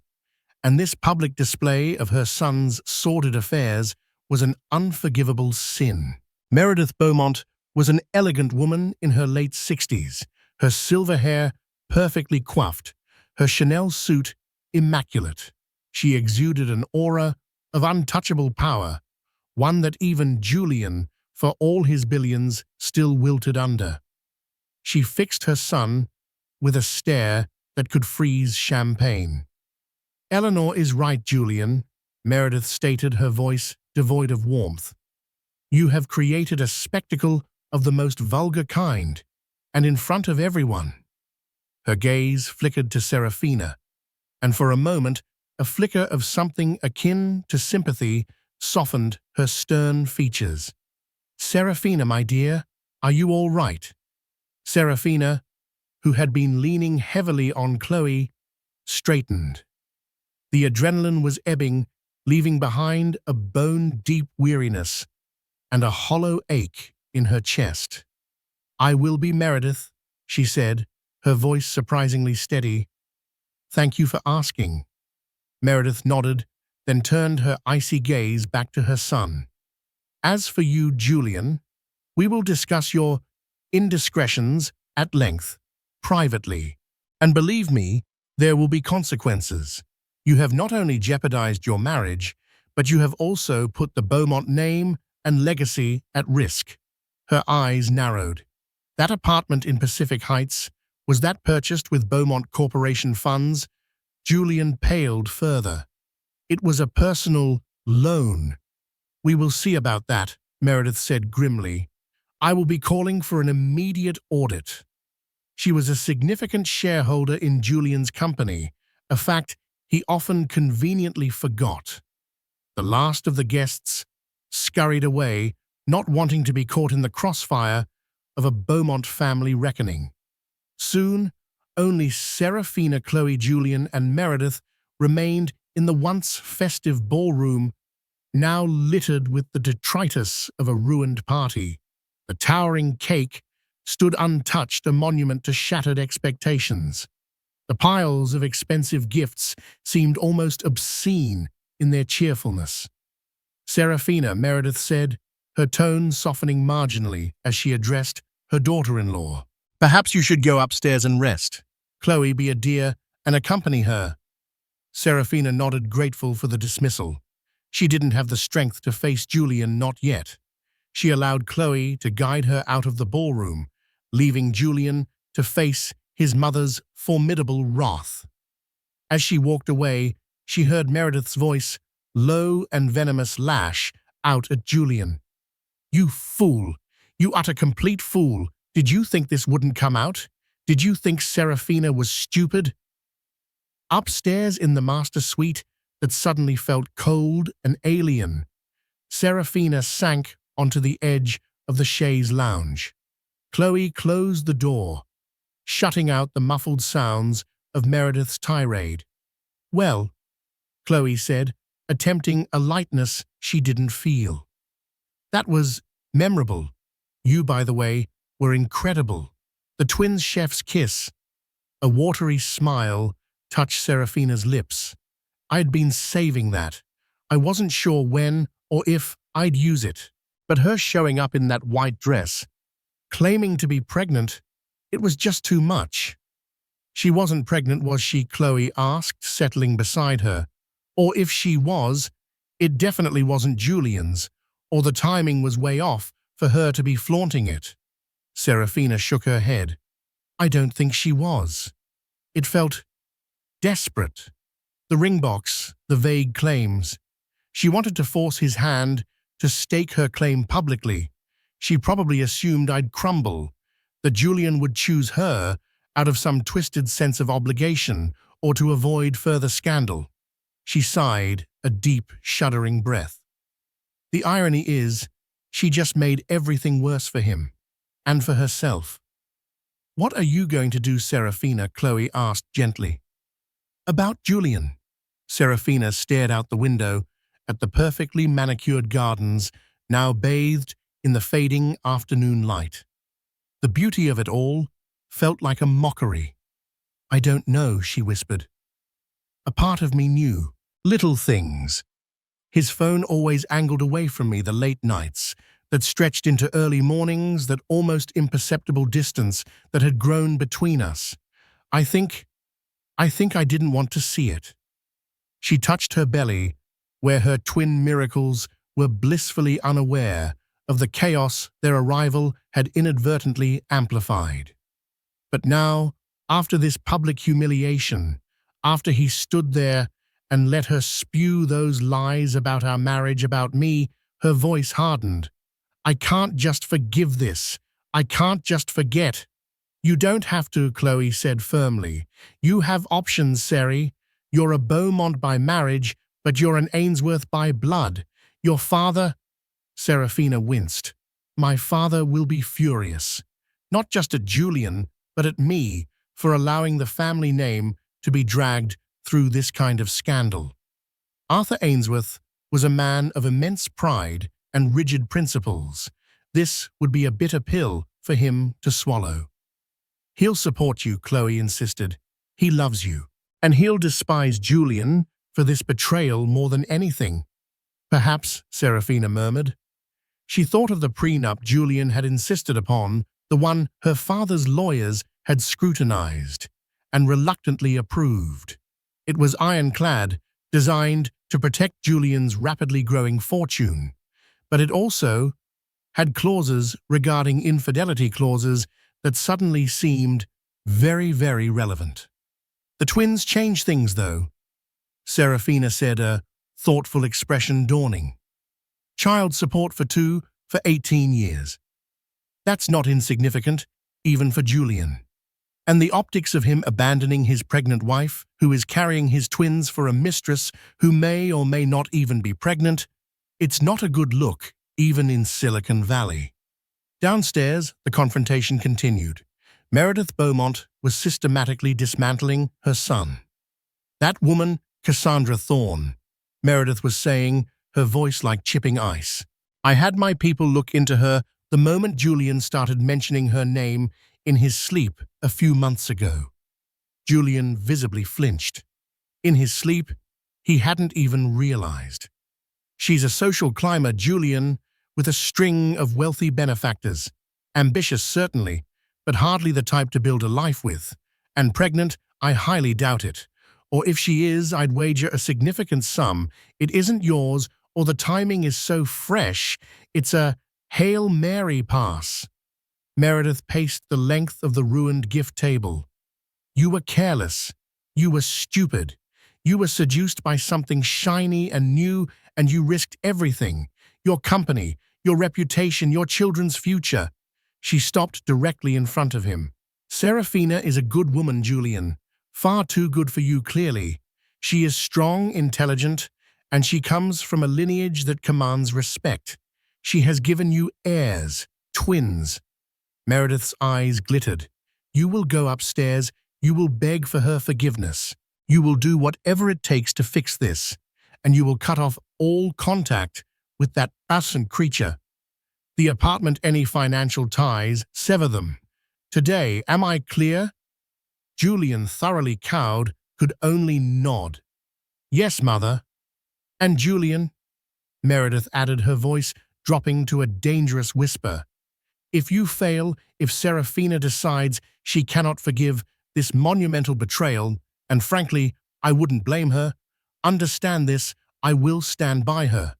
and this public display of her son's sordid affairs was an unforgivable sin. Meredith Beaumont was an elegant woman in her late 60s, her silver hair perfectly coiffed, her Chanel suit immaculate. She exuded an aura of untouchable power, one that even Julian, for all his billions, still wilted under. She fixed her son with a stare that could freeze champagne. "Eleanor is right, Julian," Meredith stated, her voice devoid of warmth. "You have created a spectacle of the most vulgar kind, and in front of everyone." Her gaze flickered to Seraphina, and for a moment a flicker of something akin to sympathy softened her stern features. "Seraphina, my dear, are you all right?" Seraphina, who had been leaning heavily on Chloe, straightened. The adrenaline was ebbing, leaving behind a bone-deep weariness and a hollow ache in her chest. "I will be Meredith," she said, her voice surprisingly steady. "Thank you for asking." Meredith nodded, then turned her icy gaze back to her son. "As for you, Julian, we will discuss your indiscretions at length, privately. And believe me, there will be consequences. You have not only jeopardized your marriage, but you have also put the Beaumont name and legacy at risk." Her eyes narrowed. "That apartment in Pacific Heights, was that purchased with Beaumont Corporation funds?" Julian paled further. "It was a personal loan." "We will see about that," Meredith said grimly. "I will be calling for an immediate audit." She was a significant shareholder in Julian's company, a fact he often conveniently forgot. The last of the guests scurried away, not wanting to be caught in the crossfire of a Beaumont family reckoning. Soon, only Serafina, Chloe, Julian, and Meredith remained in the once festive ballroom, now littered with the detritus of a ruined party. The towering cake stood untouched, a monument to shattered expectations. The piles of expensive gifts seemed almost obscene in their cheerfulness. "Serafina," Meredith said, her tone softening marginally as she addressed her daughter-in-law. "Perhaps you should go upstairs and rest. Chloe, be a dear and accompany her." Serafina nodded, grateful for the dismissal. She didn't have the strength to face Julian, not yet. She allowed Chloe to guide her out of the ballroom, leaving Julian to face his mother's formidable wrath. As she walked away, she heard Meredith's voice, low and venomous, lash out at Julian. "You fool! You utter complete fool! Did you think this wouldn't come out? Did you think Serafina was stupid?" Upstairs in the master suite that suddenly felt cold and alien, Serafina sank onto the edge of the chaise lounge. Chloe closed the door, shutting out the muffled sounds of Meredith's tirade. "Well," Chloe said, attempting a lightness she didn't feel. "That was memorable. You, by the way, were incredible." The twins' chef's kiss, a watery smile, touched Serafina's lips. "I'd been saving that. I wasn't sure when or if I'd use it. But her showing up in that white dress, claiming to be pregnant, it was just too much." "She wasn't pregnant, was she?" Chloe asked, settling beside her. "Or if she was, it definitely wasn't Julian's, or the timing was way off for her to be flaunting it." Serafina shook her head. "I don't think she was. It felt desperate. The ring box, the vague claims. She wanted to force his hand to stake her claim publicly. She probably assumed I'd crumble, that Julian would choose her out of some twisted sense of obligation or to avoid further scandal." She sighed, a deep, shuddering breath. "The irony is, she just made everything worse for him, and for herself." "What are you going to do, Serafina?" Chloe asked gently. "About Julian." Serafina stared out the window at the perfectly manicured gardens, now bathed in the fading afternoon light. The beauty of it all felt like a mockery. "I don't know," she whispered. "A part of me knew. Little things. His phone always angled away from me, the late nights that stretched into early mornings, that almost imperceptible distance that had grown between us. I think I didn't want to see it." She touched her belly, where her twin miracles were blissfully unaware of the chaos their arrival had inadvertently amplified. But now, after this public humiliation, after he stood there and let her spew those lies about our marriage, about me, her voice hardened. "I can't just forgive this. I can't just forget." "You don't have to," Chloe said firmly. "You have options, Seri. You're a Beaumont by marriage, but you're an Ainsworth by blood. Your father—" Serafina winced. "My father will be furious. Not just at Julian, but at me, for allowing the family name to be dragged through this kind of scandal." Arthur Ainsworth was a man of immense pride and rigid principles. This would be a bitter pill for him to swallow. "He'll support you," Chloe insisted. "He loves you. And he'll despise Julian for this betrayal more than anything." "Perhaps," Serafina murmured. She thought of the prenup Julian had insisted upon, the one her father's lawyers had scrutinized and reluctantly approved. It was ironclad, designed to protect Julian's rapidly growing fortune, but it also had clauses regarding infidelity clauses that suddenly seemed very, very relevant. "The twins changed things, though," Serafina said, a thoughtful expression dawning. "Child support for two for 18 years. That's not insignificant, even for Julian. And the optics of him abandoning his pregnant wife, who is carrying his twins for a mistress who may or may not even be pregnant, it's not a good look, even in Silicon Valley." Downstairs, the confrontation continued. Meredith Beaumont was systematically dismantling her son. "That woman, Cassandra Thorne," Meredith was saying, her voice like chipping ice. "I had my people look into her the moment Julian started mentioning her name in his sleep a few months ago." Julian visibly flinched. In his sleep, he hadn't even realized. "She's a social climber, Julian, with a string of wealthy benefactors. Ambitious, certainly, but hardly the type to build a life with. And pregnant, I highly doubt it. Or if she is, I'd wager a significant sum. It isn't yours, or the timing is so fresh, it's a Hail Mary pass." Meredith paced the length of the ruined gift table. "You were careless. You were stupid. You were seduced by something shiny and new, and you risked everything. Your company, your reputation, your children's future." She stopped directly in front of him. "Serafina is a good woman, Julian. Far too good for you, clearly. She is strong, intelligent, and she comes from a lineage that commands respect. She has given you heirs, twins." Meredith's eyes glittered. "You will go upstairs. You will beg for her forgiveness. You will do whatever it takes to fix this, and you will cut off all contact with that innocent creature. The apartment, any financial ties, sever them. Today, am I clear?" Julian, thoroughly cowed, could only nod. "Yes, Mother." "And Julian," Meredith added, her voice dropping to a dangerous whisper, "if you fail, if Serafina decides she cannot forgive this monumental betrayal, and frankly, I wouldn't blame her, understand this, I will stand by her.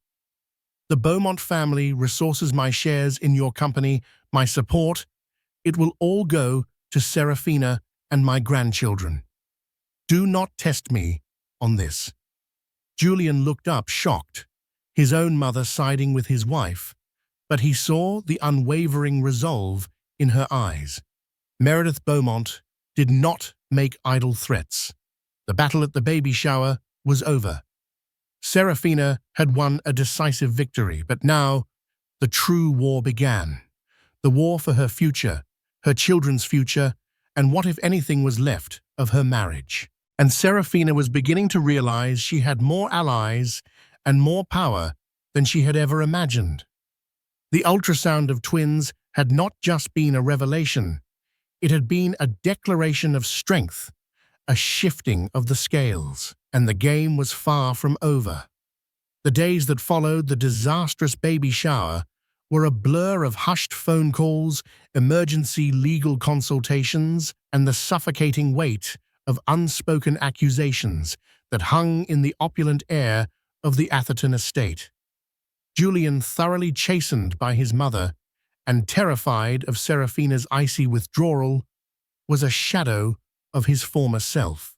The Beaumont family resources, my shares in your company, my support. It will all go to Serafina and my grandchildren. Do not test me on this." Julian looked up, shocked, his own mother siding with his wife, but he saw the unwavering resolve in her eyes. Meredith Beaumont did not make idle threats. The battle at the baby shower was over. Serafina had won a decisive victory, but now the true war began. The war for her future, her children's future, and what, if anything, was left of her marriage. And Serafina was beginning to realize she had more allies and more power than she had ever imagined. The ultrasound of twins had not just been a revelation. It had been a declaration of strength, a shifting of the scales, and the game was far from over. The days that followed the disastrous baby shower were a blur of hushed phone calls, emergency legal consultations, and the suffocating weight of unspoken accusations that hung in the opulent air of the Atherton estate. Julian, thoroughly chastened by his mother and terrified of Serafina's icy withdrawal, was a shadow of his former self.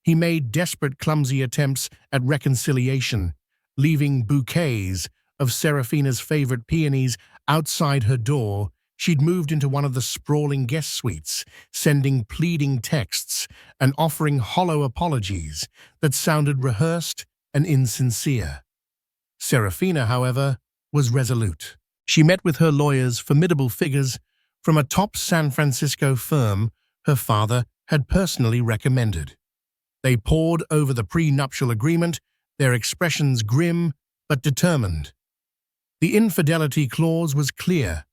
He made desperate, clumsy attempts at reconciliation, leaving bouquets of Serafina's favorite peonies outside her door. She'd moved into one of the sprawling guest suites, sending pleading texts and offering hollow apologies that sounded rehearsed and insincere. Serafina, however, was resolute. She met with her lawyers, formidable figures from a top San Francisco firm her father had personally recommended. They pored over the prenuptial agreement their expressions grim but determined. The infidelity clause was clear.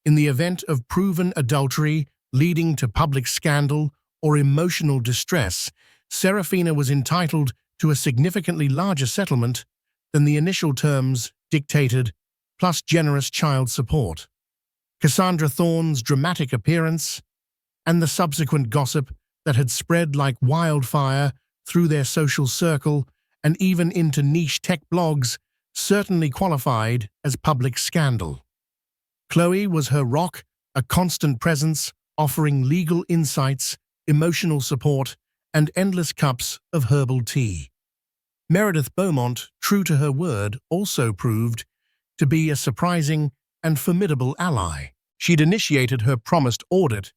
In the event of proven adultery leading to public scandal or emotional distress, Serafina was entitled to a significantly larger settlement than the initial terms dictated, plus generous child support. Cassandra Thorne's dramatic appearance and the subsequent gossip that had spread like wildfire through their social circle and even into niche tech blogs certainly qualified as public scandal. Chloe was her rock, a constant presence, offering legal insights, emotional support, and endless cups of herbal tea. Meredith Beaumont, true to her word, also proved to be a surprising and formidable ally. She'd initiated her promised audit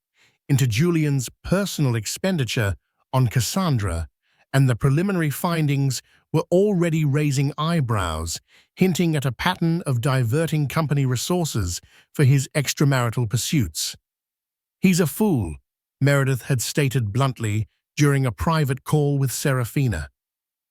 into Julian's personal expenditure on Cassandra, and the preliminary findings were already raising eyebrows, hinting at a pattern of diverting company resources for his extramarital pursuits. "He's a fool," Meredith had stated bluntly during a private call with Serafina.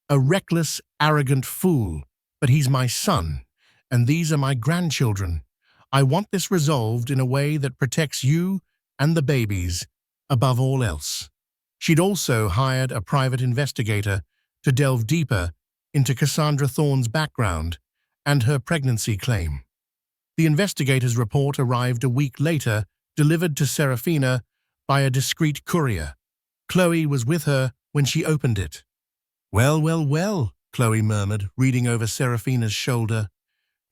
"A reckless, arrogant fool, but he's my son, and these are my grandchildren. I want this resolved in a way that protects you and the babies above all else." She'd also hired a private investigator to delve deeper into Cassandra Thorne's background and her pregnancy claim. The investigator's report arrived a week later, delivered to Serafina by a discreet courier. Chloe was with her when she opened it. "Well, well, well," Chloe murmured, reading over Serafina's shoulder.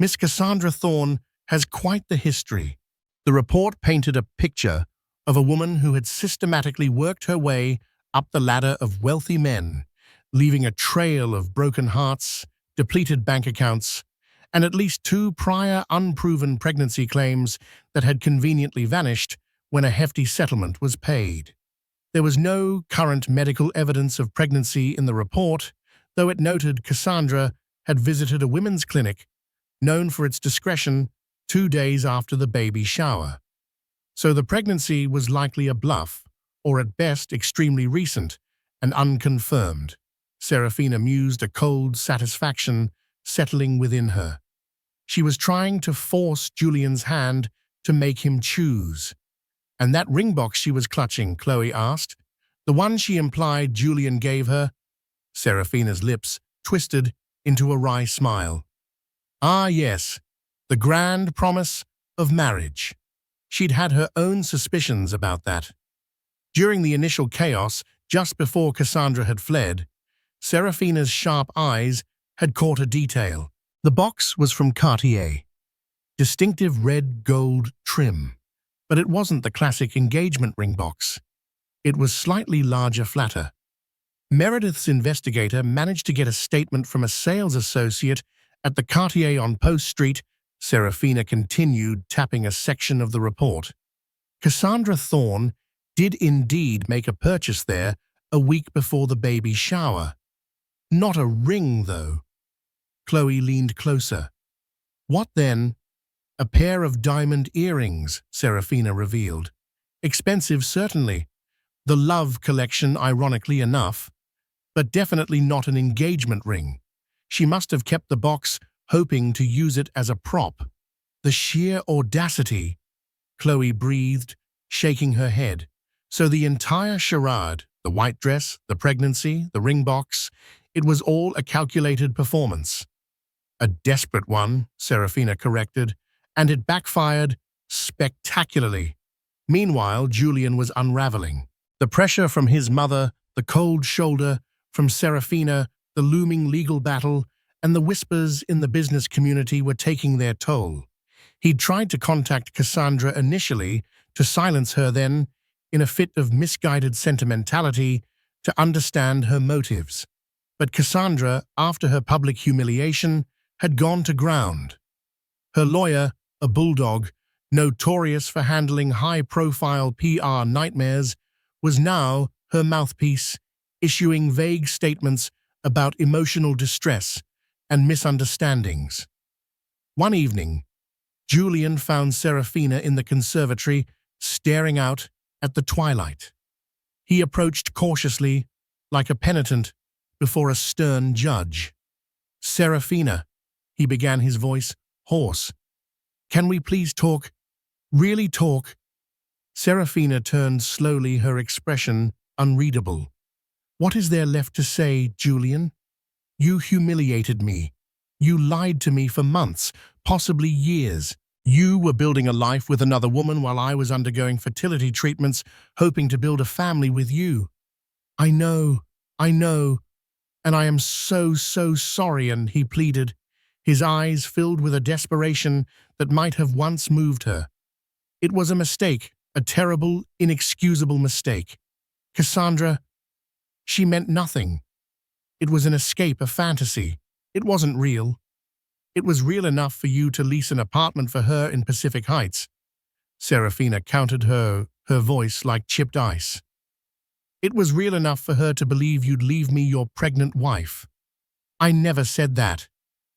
"Miss Cassandra Thorne has quite the history." The report painted a picture of a woman who had systematically worked her way up the ladder of wealthy men, leaving a trail of broken hearts, depleted bank accounts, and at least 2 prior unproven pregnancy claims that had conveniently vanished when a hefty settlement was paid. There was no current medical evidence of pregnancy in the report, though it noted Cassandra had visited a women's clinic known for its discretion 2 days after the baby shower. So the pregnancy was likely a bluff, or at best extremely recent and unconfirmed. Serafina mused, a cold satisfaction settling within her. She was trying to force Julian's hand to make him choose. "And that ring box she was clutching," Chloe asked. "The one she implied Julian gave her?" Serafina's lips twisted into a wry smile. "Ah, yes, the grand promise of marriage." She'd had her own suspicions about that. During the initial chaos, just before Cassandra had fled, Serafina's sharp eyes had caught a detail. The box was from Cartier. Distinctive red-gold trim. But it wasn't the classic engagement ring box. It was slightly larger, flatter. Meredith's investigator managed to get a statement from a sales associate at the Cartier on Post Street. Serafina continued, tapping a section of the report. Cassandra Thorne did indeed make a purchase there a week before the baby shower. Not a ring, though. Chloe leaned closer. "What then?" "A pair of diamond earrings," Serafina revealed. "Expensive, certainly. The Love collection, ironically enough, but definitely not an engagement ring. She must have kept the box, hoping to use it as a prop." "The sheer audacity," Chloe breathed, shaking her head. So the entire charade, the white dress, the pregnancy, the ring box, it was all a calculated performance. "A desperate one," Serafina corrected, "and it backfired spectacularly." Meanwhile, Julian was unraveling. The pressure from his mother, the cold shoulder from Serafina, the looming legal battle, and the whispers in the business community were taking their toll. He'd tried to contact Cassandra initially to silence her, then, in a fit of misguided sentimentality, to understand her motives. But Cassandra, after her public humiliation, had gone to ground. Her lawyer, a bulldog, notorious for handling high-profile PR nightmares, was now her mouthpiece, issuing vague statements about emotional distress and misunderstandings. One evening, Julian found Serafina in the conservatory, staring out at the twilight. He approached cautiously, like a penitent before a stern judge. Serafina, he began, his voice hoarse. Can we please talk? Really talk? Serafina turned slowly, her expression unreadable. What is there left to say, Julian? You humiliated me. You lied to me for months, possibly years. You were building a life with another woman while I was undergoing fertility treatments, hoping to build a family with you. I know, and I am so sorry, and he pleaded, his eyes filled with a desperation that might have once moved her. It was a mistake, a terrible, inexcusable mistake. Cassandra, she meant nothing. It was an escape, a fantasy. It wasn't real. It was real enough for you to lease an apartment for her in Pacific Heights. Serafina countered, her voice like chipped ice. It was real enough for her to believe you'd leave me your pregnant wife. I never said that.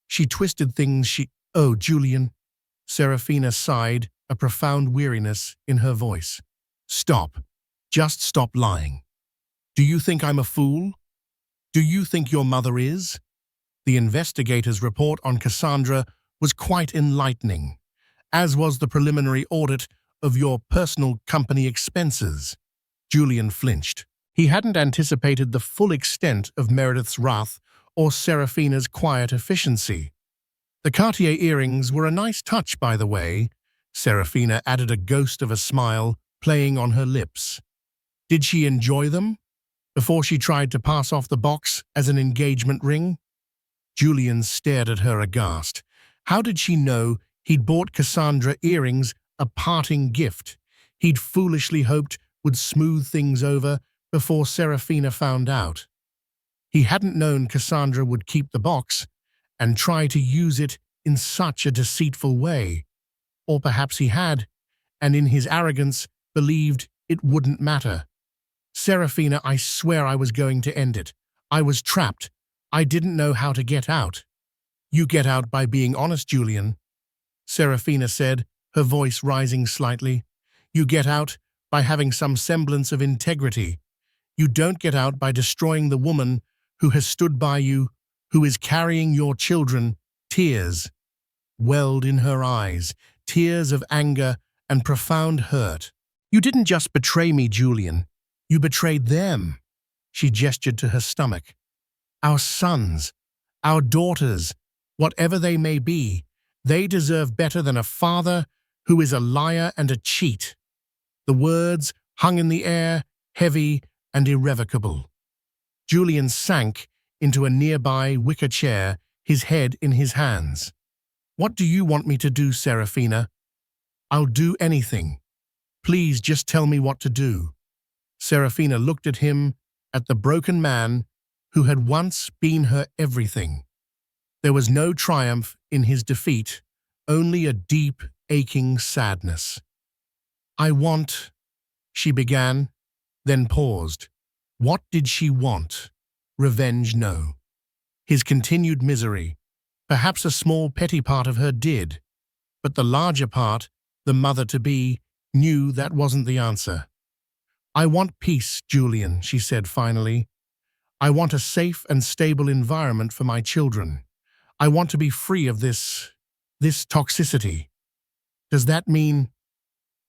She twisted things, Oh, Julian. Serafina sighed, a profound weariness in her voice. Stop. Just stop lying. Do you think I'm a fool? Do you think your mother is? The investigator's report on Cassandra was quite enlightening, as was the preliminary audit of your personal company expenses. Julian flinched. He hadn't anticipated the full extent of Meredith's wrath or Serafina's quiet efficiency. The Cartier earrings were a nice touch, by the way. Serafina added, a ghost of a smile playing on her lips. Did she enjoy them? Before she tried to pass off the box as an engagement ring? Julian stared at her aghast. How did she know he'd bought Cassandra earrings, a parting gift he'd foolishly hoped would smooth things over before Serafina found out? He hadn't known Cassandra would keep the box and try to use it in such a deceitful way. Or perhaps he had, and in his arrogance believed it wouldn't matter. Serafina, I swear I was going to end it. I was trapped. I didn't know how to get out. You get out by being honest, Julian, Serafina said, her voice rising slightly. You get out by having some semblance of integrity. You don't get out by destroying the woman who has stood by you, who is carrying your children. Tears welled in her eyes, tears of anger and profound hurt. You didn't just betray me, Julian. You betrayed them. She gestured to her stomach. Our sons, our daughters, whatever they may be, they deserve better than a father who is a liar and a cheat. The words hung in the air, heavy and irrevocable. Julian sank into a nearby wicker chair, his head in his hands. What do you want me to do, Serafina? I'll do anything. Please just tell me what to do. Serafina looked at him, at the broken man who had once been her everything. There was no triumph in his defeat, only a deep, aching sadness. I want, she began, then paused. What did she want? Revenge, no. His continued misery. Perhaps a small petty part of her did, but the larger part, the mother-to-be, knew that wasn't the answer. I want peace, Julian, she said finally. I want a safe and stable environment for my children. I want to be free of this toxicity. Does that mean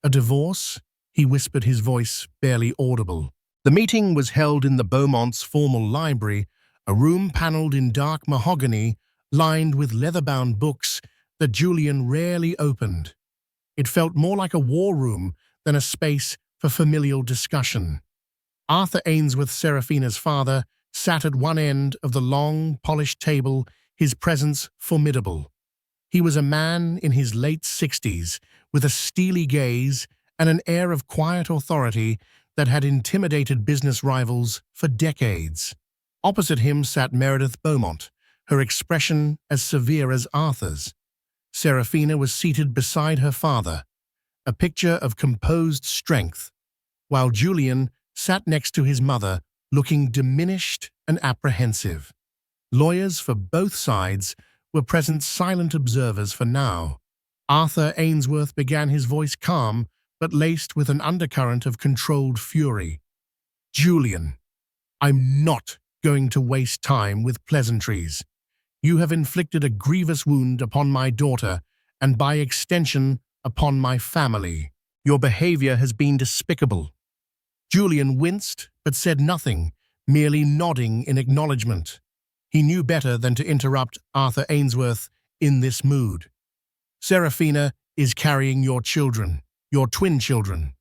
a divorce? He whispered, his voice barely audible. The meeting was held in the Beaumont's formal library, a room paneled in dark mahogany, lined with leather-bound books that Julian rarely opened. It felt more like a war room than a space for familial discussion. Arthur Ainsworth, Serafina's father, sat at one end of the long, polished table, his presence formidable. He was a man in his late 60s, with a steely gaze and an air of quiet authority that had intimidated business rivals for decades. Opposite him sat Meredith Beaumont, her expression as severe as Arthur's. Serafina was seated beside her father, a picture of composed strength, while Julian sat next to his mother, looking diminished and apprehensive. Lawyers for both sides were present, silent observers for now. Arthur Ainsworth began, his voice calm but laced with an undercurrent of controlled fury. Julian, I'm not going to waste time with pleasantries. You have inflicted a grievous wound upon my daughter, and by extension, upon my family. Your behavior has been despicable." Julian winced, but said nothing, merely nodding in acknowledgement. He knew better than to interrupt Arthur Ainsworth in this mood. "Seraphina is carrying your children, your twin children."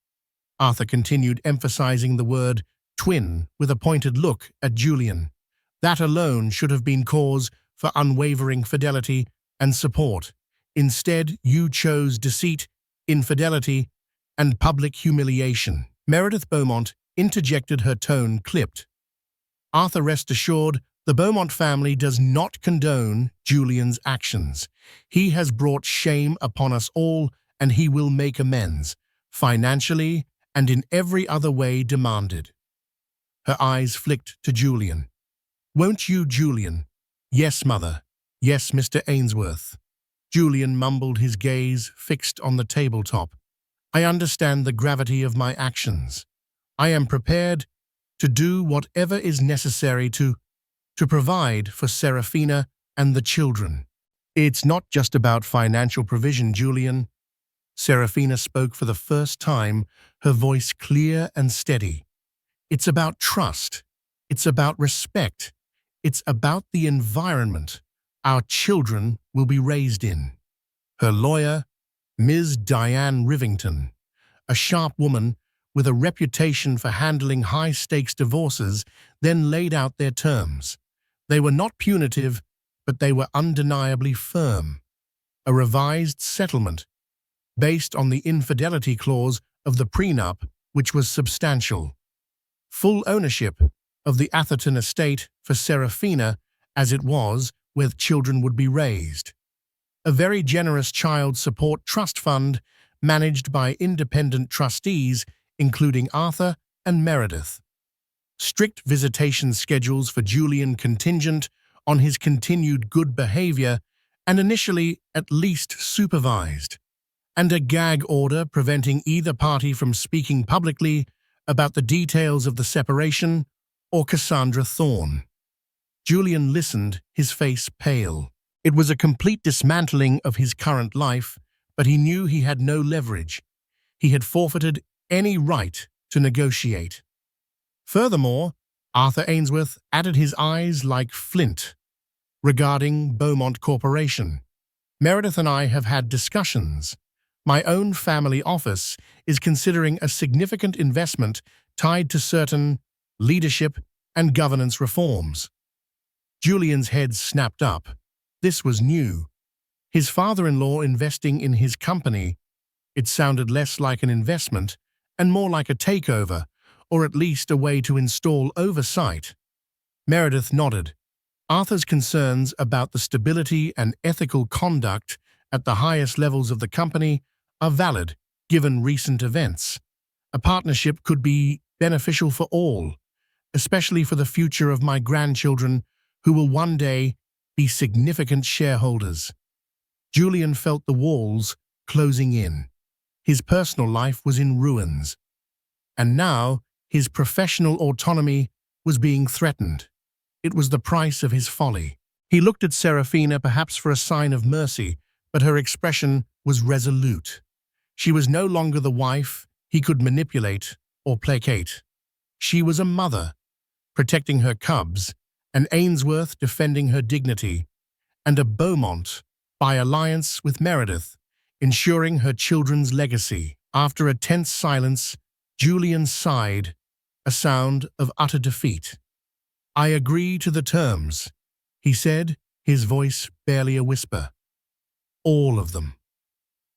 Arthur continued, emphasizing the word twin with a pointed look at Julian. "That alone should have been cause for unwavering fidelity and support. Instead, you chose deceit, infidelity, and public humiliation." Meredith Beaumont interjected, her tone clipped. "Arthur, rest assured, the Beaumont family does not condone Julian's actions. He has brought shame upon us all, and he will make amends, financially and in every other way demanded." Her eyes flicked to Julian. "Won't you, Julian?" "Yes, mother. Yes, Mr. Ainsworth." Julian mumbled, his gaze fixed on the tabletop. "I understand the gravity of my actions. I am prepared to do whatever is necessary to provide for Seraphina and the children." "It's not just about financial provision, Julian." Seraphina spoke for the first time, her voice clear and steady. "It's about trust. It's about respect. It's about the environment our children will be raised in." Her lawyer, Ms. Diane Rivington, a sharp woman with a reputation for handling high-stakes divorces, then laid out their terms. They were not punitive, but they were undeniably firm. A revised settlement, based on the infidelity clause of the prenup, which was substantial. Full ownership of the Atherton estate for Seraphina, as it was, where children would be raised. A very generous child support trust fund managed by independent trustees, including Arthur and Meredith. Strict visitation schedules for Julian contingent on his continued good behavior and initially at least supervised. And a gag order preventing either party from speaking publicly about the details of the separation or Cassandra Thorne. Julian listened, his face pale. It was a complete dismantling of his current life, but he knew he had no leverage. He had forfeited any right to negotiate. Furthermore, Arthur Ainsworth added, his eyes like flint, regarding Beaumont Corporation. "Meredith and I have had discussions. My own family office is considering a significant investment tied to certain leadership and governance reforms." Julian's head snapped up. This was new. His father-in-law investing in his company. It sounded less like an investment and more like a takeover, or at least a way to install oversight. Meredith nodded. Arthur's concerns about the stability and ethical conduct at the highest levels of the company are valid, given recent events. A partnership could be beneficial for all, especially for the future of my grandchildren, who will one day be significant shareholders. Julian felt the walls closing in. His personal life was in ruins, and now his professional autonomy was being threatened. It was the price of his folly. He looked at Seraphina, perhaps for a sign of mercy, but her expression was resolute. She was no longer the wife he could manipulate or placate. She was a mother, protecting her cubs, an Ainsworth defending her dignity, and a Beaumont, by alliance with Meredith, ensuring her children's legacy. After a tense silence, Julian sighed, a sound of utter defeat. "I agree to the terms," he said, his voice barely a whisper. "All of them."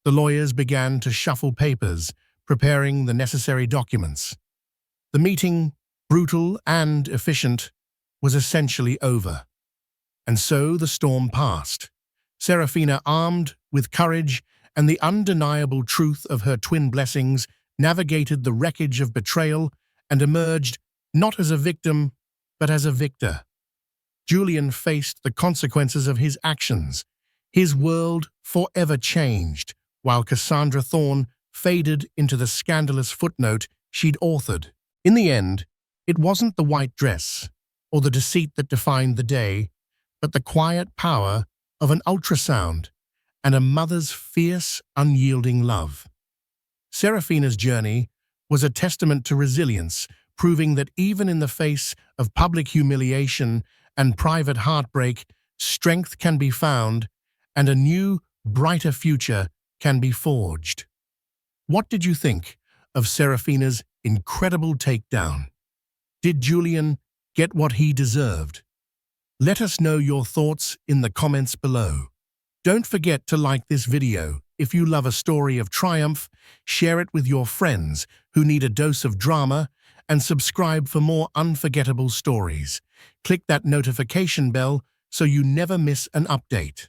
The lawyers began to shuffle papers, preparing the necessary documents. The meeting, brutal and efficient, was essentially over. And so the storm passed. Seraphina, armed with courage and the undeniable truth of her twin blessings, navigated the wreckage of betrayal and emerged not as a victim, but as a victor. Julian faced the consequences of his actions. His world forever changed, while Cassandra Thorne faded into the scandalous footnote she'd authored. In the end, it wasn't the white dress or the deceit that defined the day, but the quiet power of an ultrasound and a mother's fierce, unyielding love. Serafina's journey was a testament to resilience, proving that even in the face of public humiliation and private heartbreak, strength can be found and a new, brighter future can be forged. What did you think of Serafina's incredible takedown? Did Julian get what he deserved? Let us know your thoughts in the comments below. Don't forget to like this video. If you love a story of triumph, share it with your friends who need a dose of drama, and subscribe for more unforgettable stories. Click that notification bell so you never miss an update.